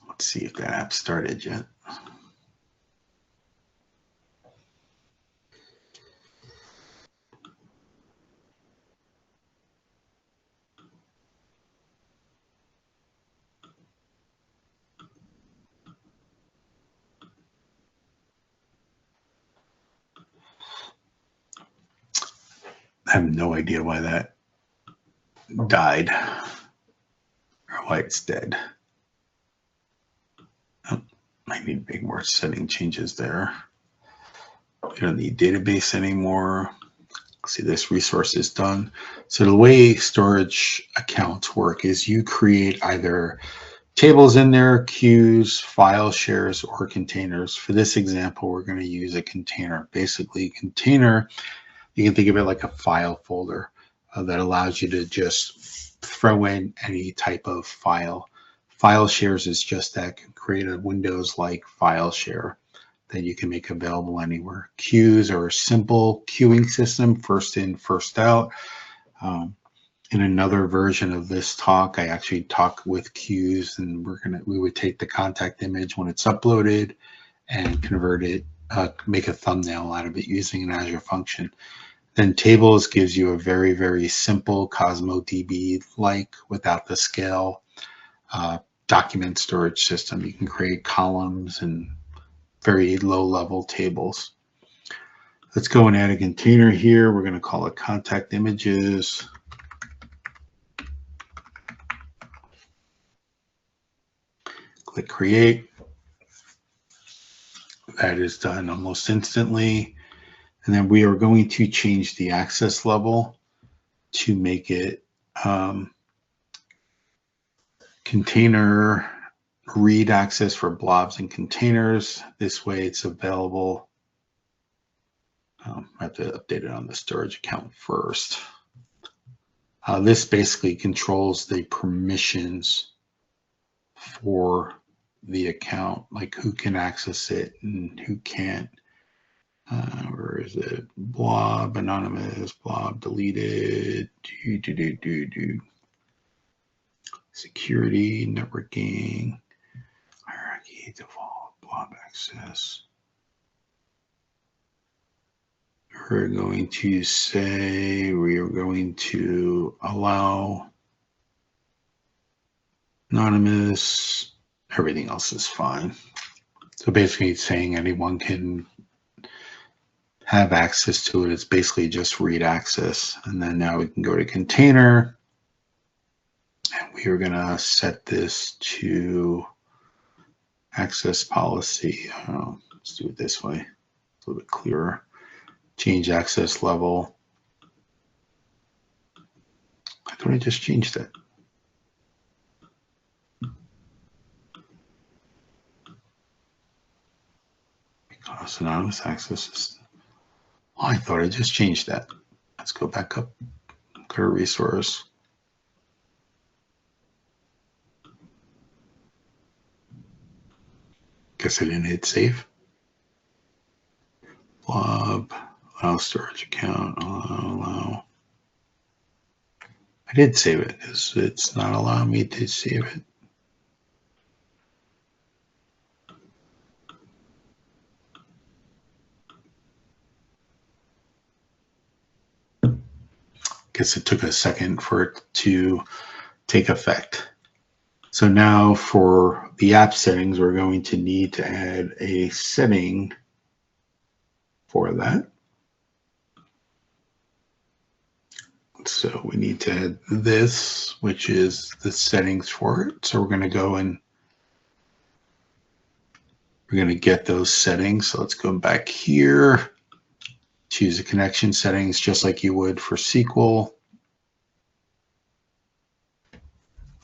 [SPEAKER 2] Let's see if that app started yet. I have no idea why that died or why it's dead. Oh, I need to make more setting changes there. We don't need database anymore. See, this resource is done. So the way storage accounts work is you create either tables in there, queues, file shares, or containers. For this example, we're going to use a container. Basically, a container, you can think of it like a file folder that allows you to just throw in any type of file. File shares is just that, can create a Windows-like file share that you can make available anywhere. Queues are a simple queuing system, first in, first out. In another version of this talk, I actually talk with queues, and we would take the contact image when it's uploaded and convert it, make a thumbnail out of it using an Azure function. Then tables gives you a very, very simple CosmoDB-like, without the scale, document storage system. You can create columns and very low-level tables. Let's go and add a container here. We're going to call it contact images. Click create. That is done almost instantly. And then we are going to change the access level to make it container read access for blobs and containers. This way it's available. I have to update it on the storage account first. This basically controls the permissions for the account, like who can access it and who can't. Where is it? Blob, anonymous, blob, deleted, security, networking, hierarchy, default, blob access. We're going to say we are going to allow anonymous, everything else is fine. So basically it's saying anyone can have access to it. It's basically just read access. And then now we can go to container, and we are gonna set this to access policy. Let's do it this way, it's a little bit clearer. Change access level. I thought I just changed that. Because anonymous access is, oh, I thought I just changed that. Let's go back up, go to resource. Guess I didn't hit save. Blob, allow storage account, allow. I did save it. It's not allowing me to save it. Guess it took a second for it to take effect. So now for the app settings, we're going to need to add a setting for that. So we need to add this, which is the settings for it. So we're going to go and we're going to get those settings. So let's go back here, choose the connection settings just like you would for SQL.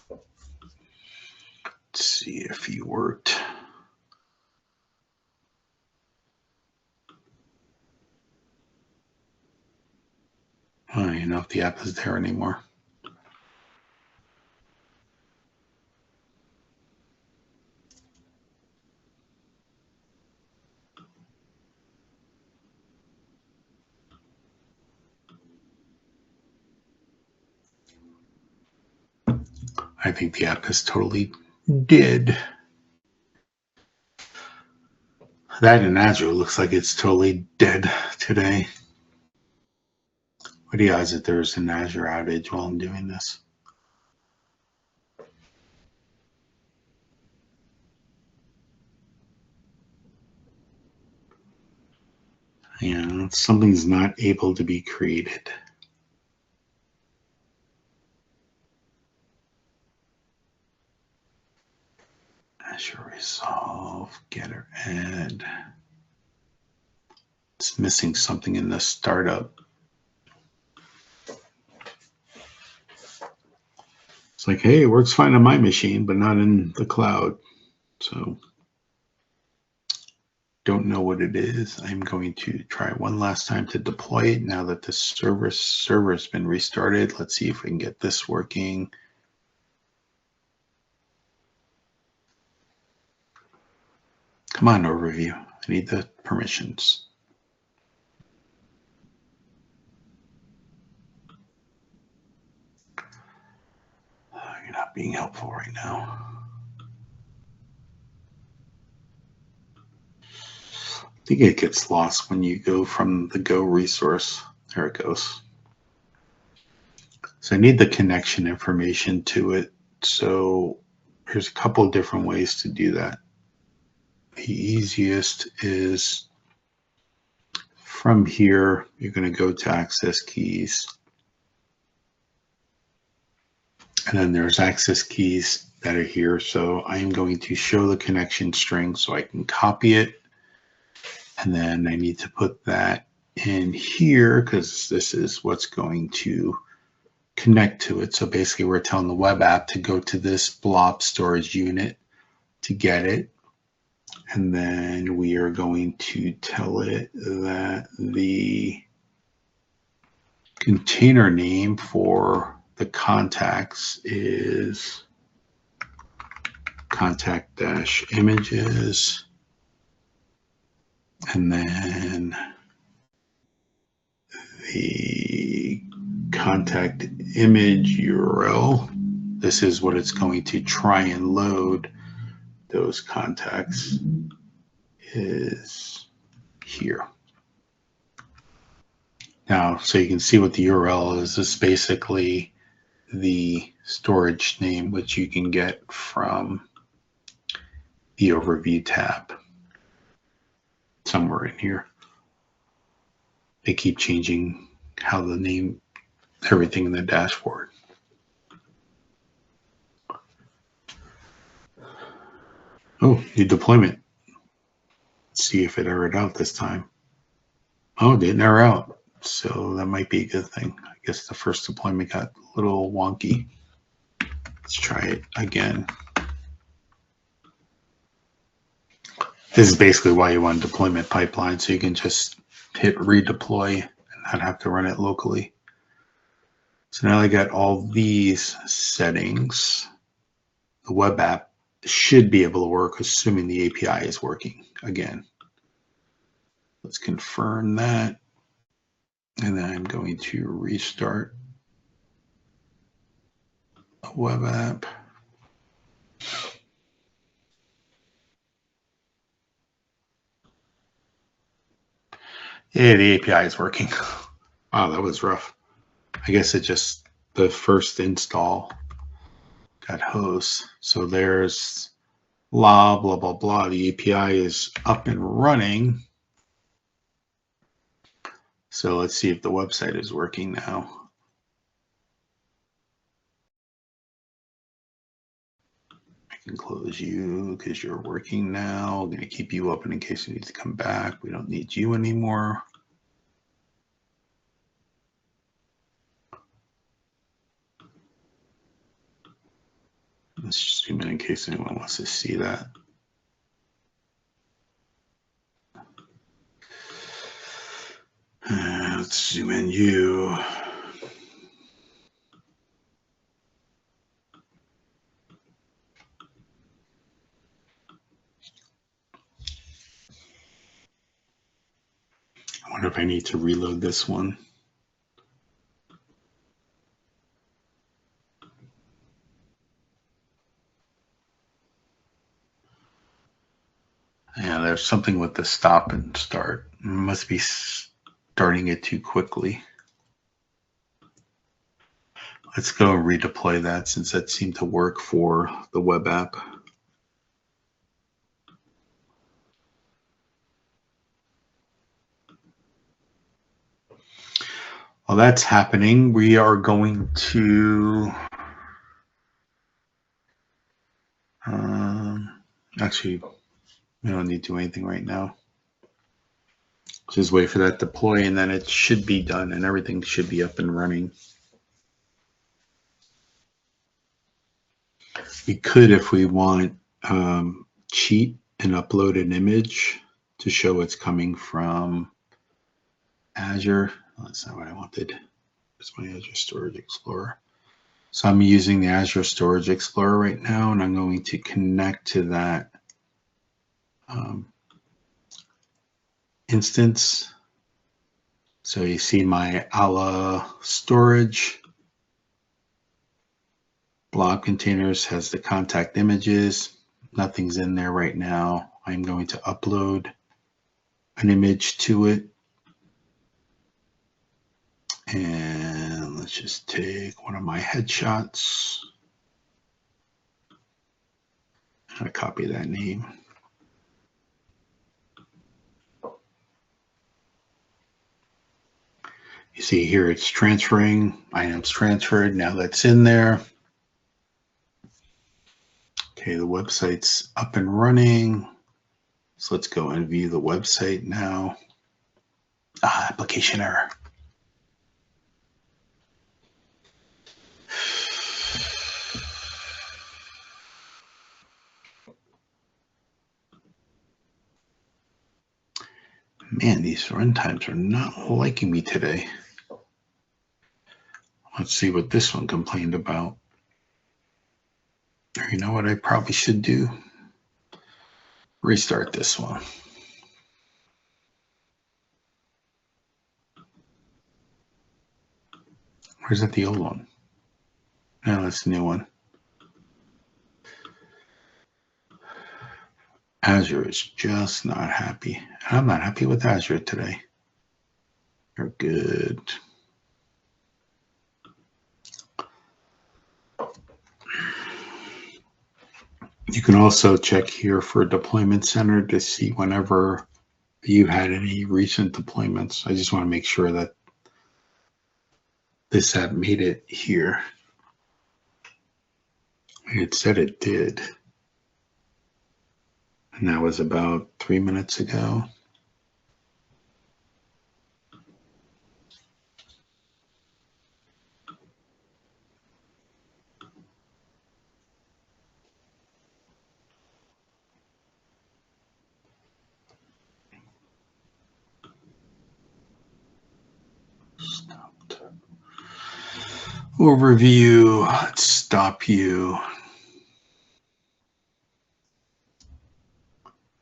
[SPEAKER 2] Let's see if he worked. I don't even know if the app is there anymore. I think the app is totally dead. That in Azure looks like it's totally dead today. What are the odds that there's an Azure outage while I'm doing this? Yeah, something's not able to be created. Azure Resolve, Getter, Add. It's missing something in the startup. It's like, hey, it works fine on my machine, but not in the cloud. So don't know what it is. I'm going to try one last time to deploy it now that the server's been restarted. Let's see if we can get this working. Come on, overview. I need the permissions. You're not being helpful right now. I think it gets lost when you go from the Go resource. There it goes. So I need the connection information to it. So there's a couple of different ways to do that. The easiest is from here, you're going to go to access keys. And then there's access keys that are here. So I am going to show the connection string so I can copy it. And then I need to put that in here because this is what's going to connect to it. So basically we're telling the web app to go to this blob storage unit to get it. And then we are going to tell it that the container name for the contacts is contact-images. And then the contact image URL. This is what it's going to try and load those contacts is here. Now, so you can see what the URL is. This is basically the storage name, which you can get from the overview tab somewhere in here. They keep changing how the name, everything in the dashboard. Oh, new deployment. Let's see if it errored out this time. Oh, it didn't error out. So that might be a good thing. I guess the first deployment got a little wonky. Let's try it again. This is basically why you want a deployment pipeline, so you can just hit redeploy and not have to run it locally. So now I got all these settings. The web app should be able to work, assuming the API is working again. Let's confirm that. And then I'm going to restart a web app. Yeah, the API is working. Wow, that was rough. I guess it just, the first install got hosts. So there's blah, blah, blah, blah. The API is up and running. So let's see if the website is working now. I can close you because you're working now. I'm going to keep you open in case you need to come back. We don't need you anymore. Let's zoom in case anyone wants to see that. Let's zoom in you. I wonder if I need to reload this one. Yeah, there's something with the stop and start. It must be starting it too quickly. Let's go and redeploy that since that seemed to work for the web app. While that's happening, we are going to actually, we don't need to do anything right now. Just wait for that deploy and then it should be done and everything should be up and running. We could, if we want, cheat and upload an image to show it's coming from Azure. Oh, that's not what I wanted. It's my Azure Storage Explorer. So I'm using the Azure Storage Explorer right now, and I'm going to connect to that instance. So you see my ala storage blob containers has the contact images. Nothing's in there right now. I'm going to upload an image to it. And let's just take one of my headshots. I copy that name. You see here it's transferring, items transferred, now that's in there. Okay, the website's up and running. So let's go and view the website now. Application error. Man, these runtimes are not liking me today. Let's see what this one complained about. Or you know what I probably should do? Restart this one. Or is that the old one? No, that's the new one. Azure is just not happy. I'm not happy with Azure today. They're good. You can also check here for Deployment Center to see whenever you had any recent deployments. I just want to make sure that this app made it here. It said it did. And that was about 3 minutes ago. Stopped. Overview, let's stop you.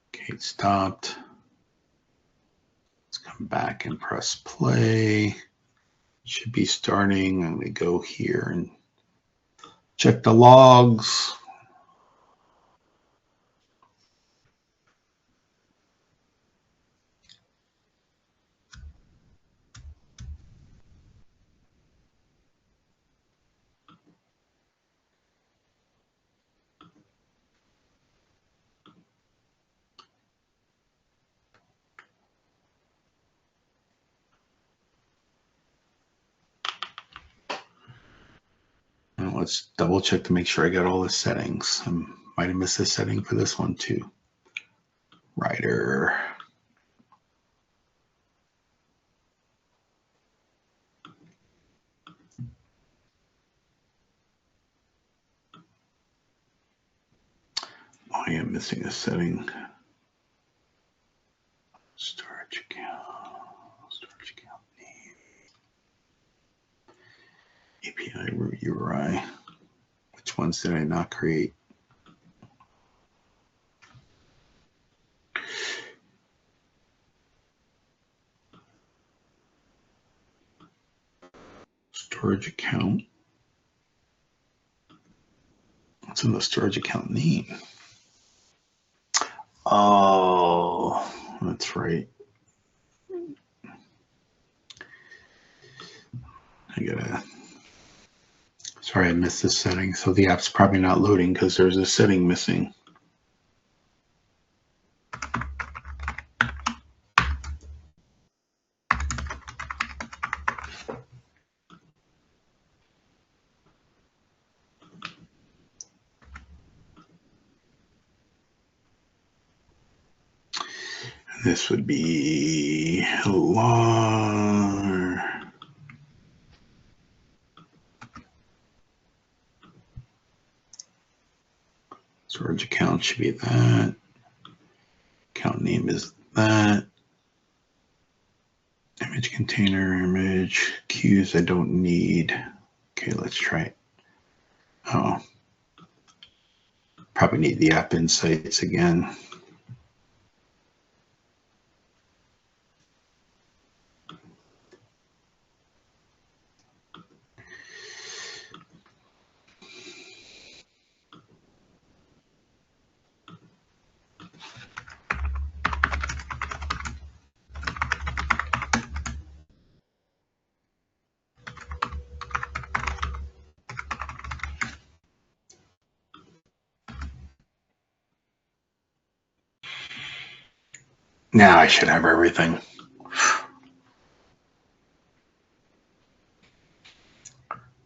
[SPEAKER 2] Okay, it stopped. Let's come back and press play. Should be starting. I'm going to go here and check the logs. let's double check to make sure I got all the settings. I might have missed a setting for this one too. Writer. Oh, I am missing a setting. Storage account name. API root URI. Which ones did I not create? Storage account. What's in the storage account name? Oh, that's right. Sorry, I missed this setting. So the app's probably not loading because there's a setting missing. This would be LAR. Storage account should be that. Account name is that. Image container, image, queues I don't need. Okay, let's try it. Oh, probably need the app insights again. Now I should have everything.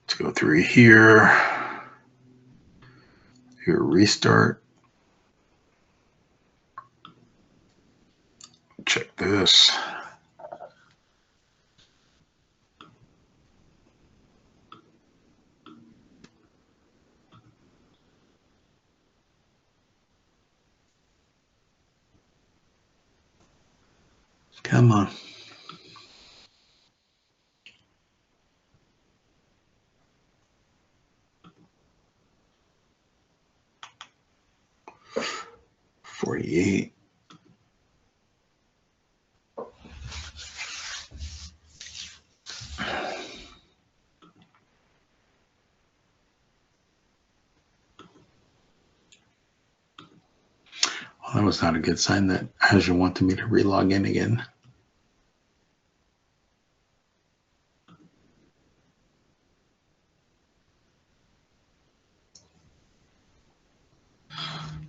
[SPEAKER 2] Let's go through here. Here, restart. Check this. Come on. $48. Well, that was not a good sign that Azure wanted me to relog in again.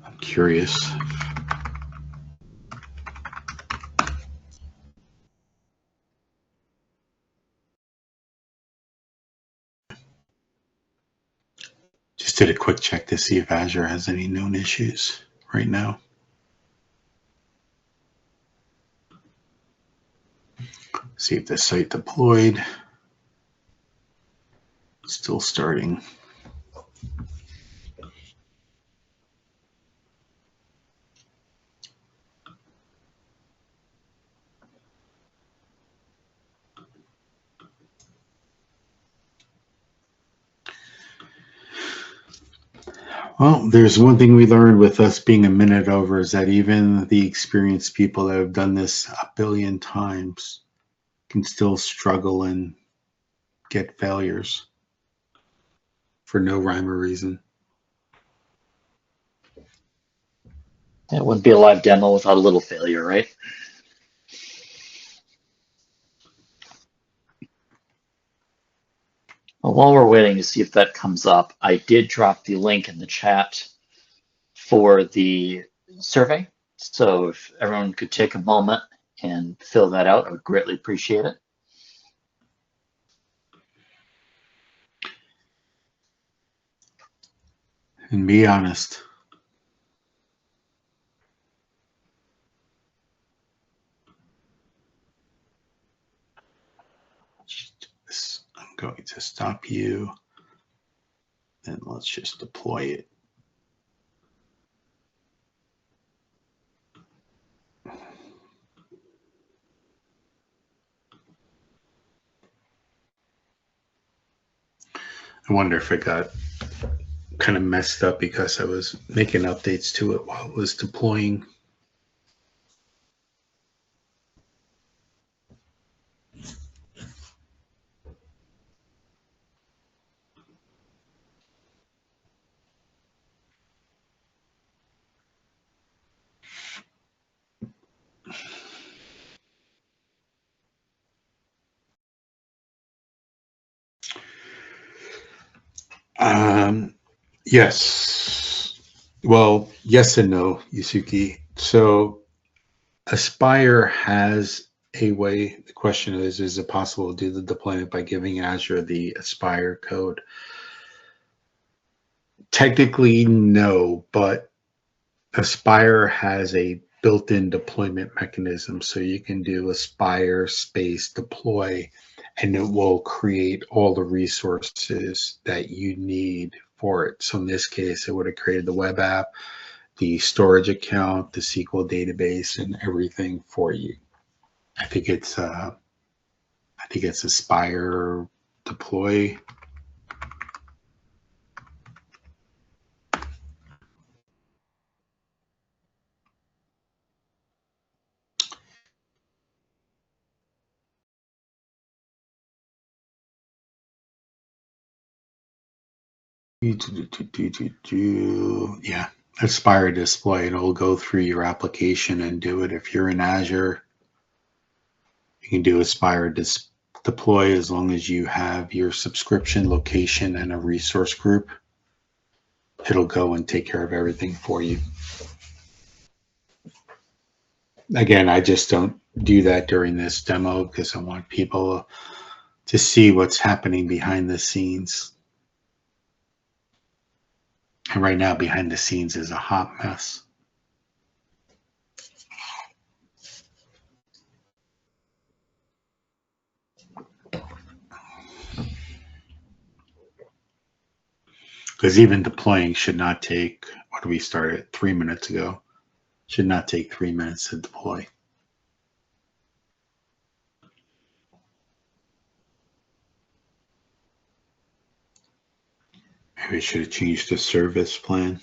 [SPEAKER 2] I'm curious. Just did a quick check to see if Azure has any known issues right now. See if the site deployed. Still starting. Well, there's one thing we learned with us being a minute over is that even the experienced people that have done this a billion times can still struggle and get failures for no rhyme or reason.
[SPEAKER 1] It wouldn't be a live demo without a little failure, right? Well, while we're waiting to see if that comes up, I did drop the link in the chat for the survey. So if everyone could take a moment and fill that out, I would greatly appreciate it.
[SPEAKER 2] and be honest. I'm going to stop you, and let's just deploy it. I wonder if it got kind of messed up because I was making updates to it while it was deploying. Yes. Well, yes and no, Yusuke. So Aspire has a way. The question is it possible to do the deployment by giving Azure the Aspire code? Technically, no, but Aspire has a built-in deployment mechanism. So you can do Aspire space deploy, and it will create all the resources that you need for it. So in this case, it would have created the web app, the storage account, the SQL database, and everything for you. I think it's Aspire deploy. Yeah, Aspire display, and it'll go through your application and do it. If you're in Azure, you can do Aspire deploy as long as you have your subscription location and a resource group. It'll go and take care of everything for you. Again, I just don't do that during this demo because I want people to see what's happening behind the scenes. And right now, behind the scenes is a hot mess. Because even deploying should not take, what did we start at 3 minutes ago? Should not take 3 minutes to deploy. Maybe I should have changed the service plan.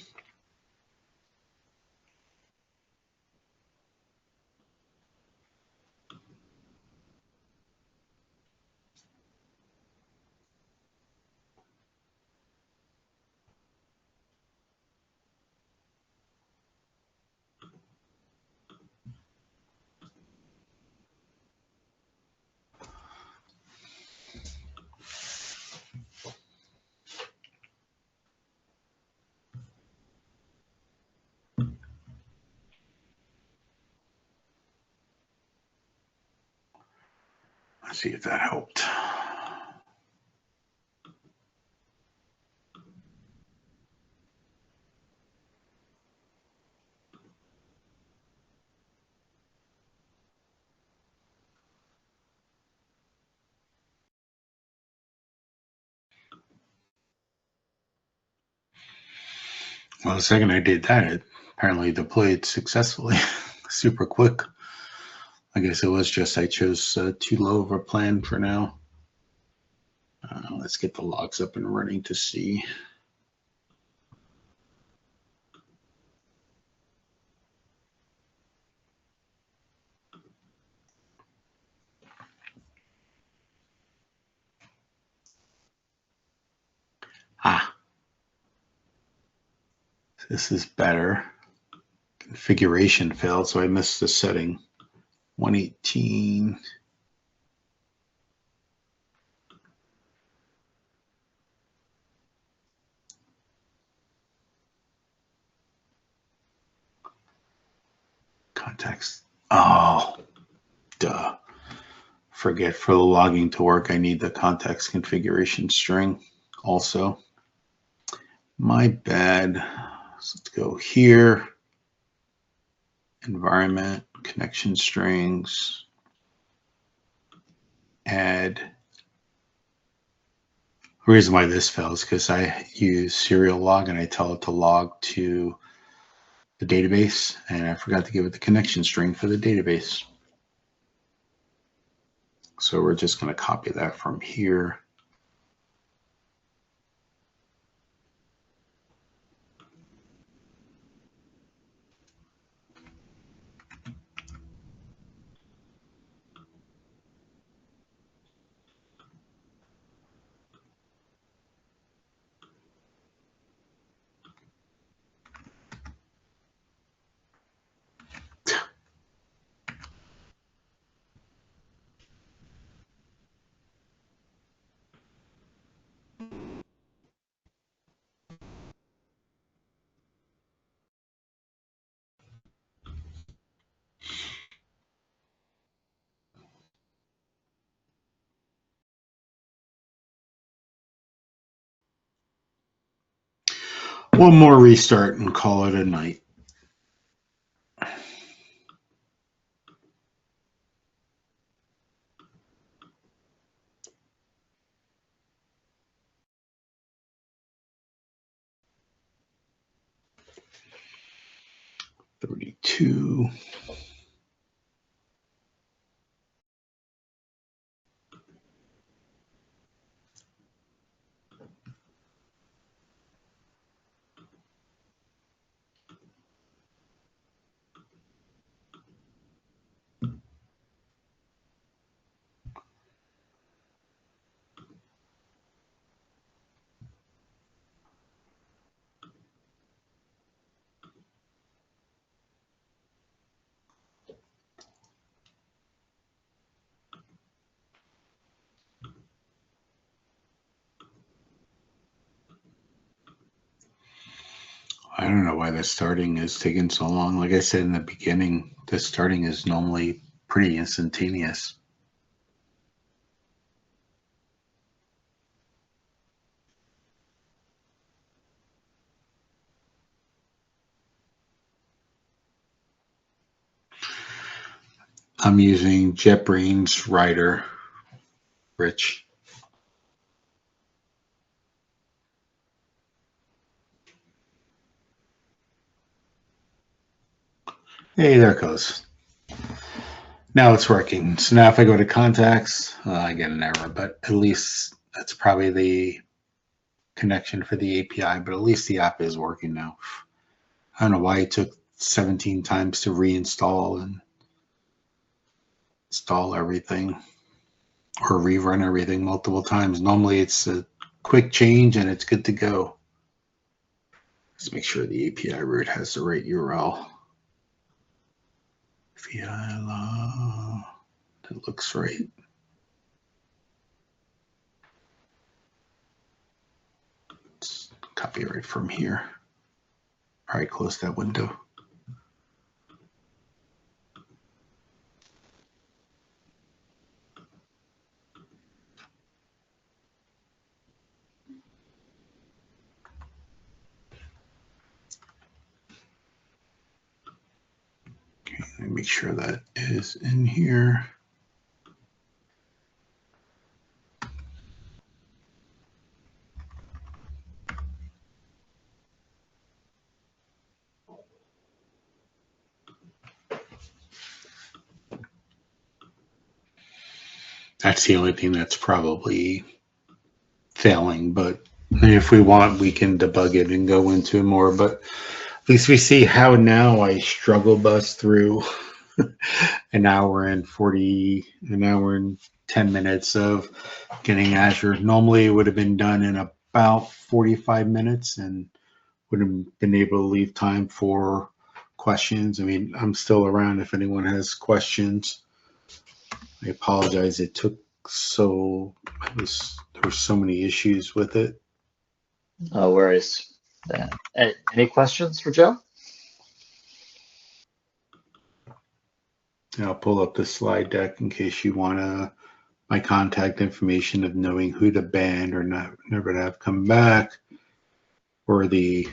[SPEAKER 2] Let's see if that helped. Well, the second I did that, it apparently deployed successfully, super quick. I guess it was just I chose too low of a plan for now. Let's get the logs up and running to see. This is better. Configuration failed, so I missed the setting. 118. Context. Oh, duh. Forget, for the logging to work, I need the context configuration string also. My bad. So let's go here. Environment, connection strings, add. The reason why this fails is because I use serial log and I tell it to log to the database, and I forgot to give it the connection string for the database. So we're just going to copy that from here. One more restart and call it a night. $32. I don't know why the starting is taking so long. Like I said in the beginning, the starting is normally pretty instantaneous. I'm using JetBrains Writer, Rich. Hey, there it goes. Now it's working. So now if I go to contacts, I get an error, but at least that's probably the connection for the API, but at least the app is working now. I don't know why it took 17 times to reinstall and install everything or rerun everything multiple times. Normally it's a quick change and it's good to go. Let's make sure the API root has the right URL. That looks right. Let's copy right from here. All right, close that window. Okay, let me make sure that is in here. That's the only thing that's probably failing, but if we want, we can debug it and go into more, but at least we see how now I struggle bus through an hour and 10 minutes of getting Azure. Normally it would have been done in about 45 minutes and would have been able to leave time for questions. I mean, I'm still around if anyone has questions. I apologize. It took there were so many issues with it.
[SPEAKER 1] No worries. Any questions for Joe?
[SPEAKER 2] I'll pull up the slide deck in case you want my contact information of knowing who to ban or not, never to have come back. or the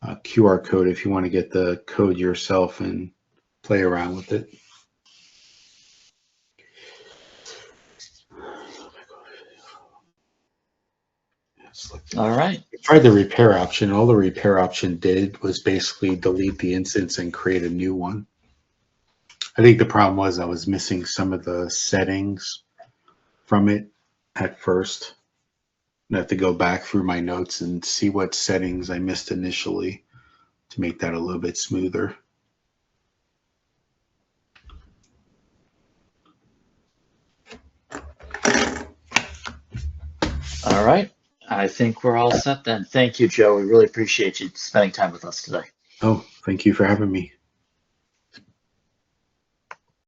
[SPEAKER 2] QR code if you want to get the code yourself and play around with it.
[SPEAKER 1] All right.
[SPEAKER 2] I tried the repair option. All the repair option did was basically delete the instance and create a new one. I think the problem was I was missing some of the settings from it at first. I have to go back through my notes and see what settings I missed initially to make that a little bit smoother.
[SPEAKER 1] All right. I think we're all set then. Thank you, Joe. We really appreciate you spending time with us today.
[SPEAKER 2] Oh, thank you for having me.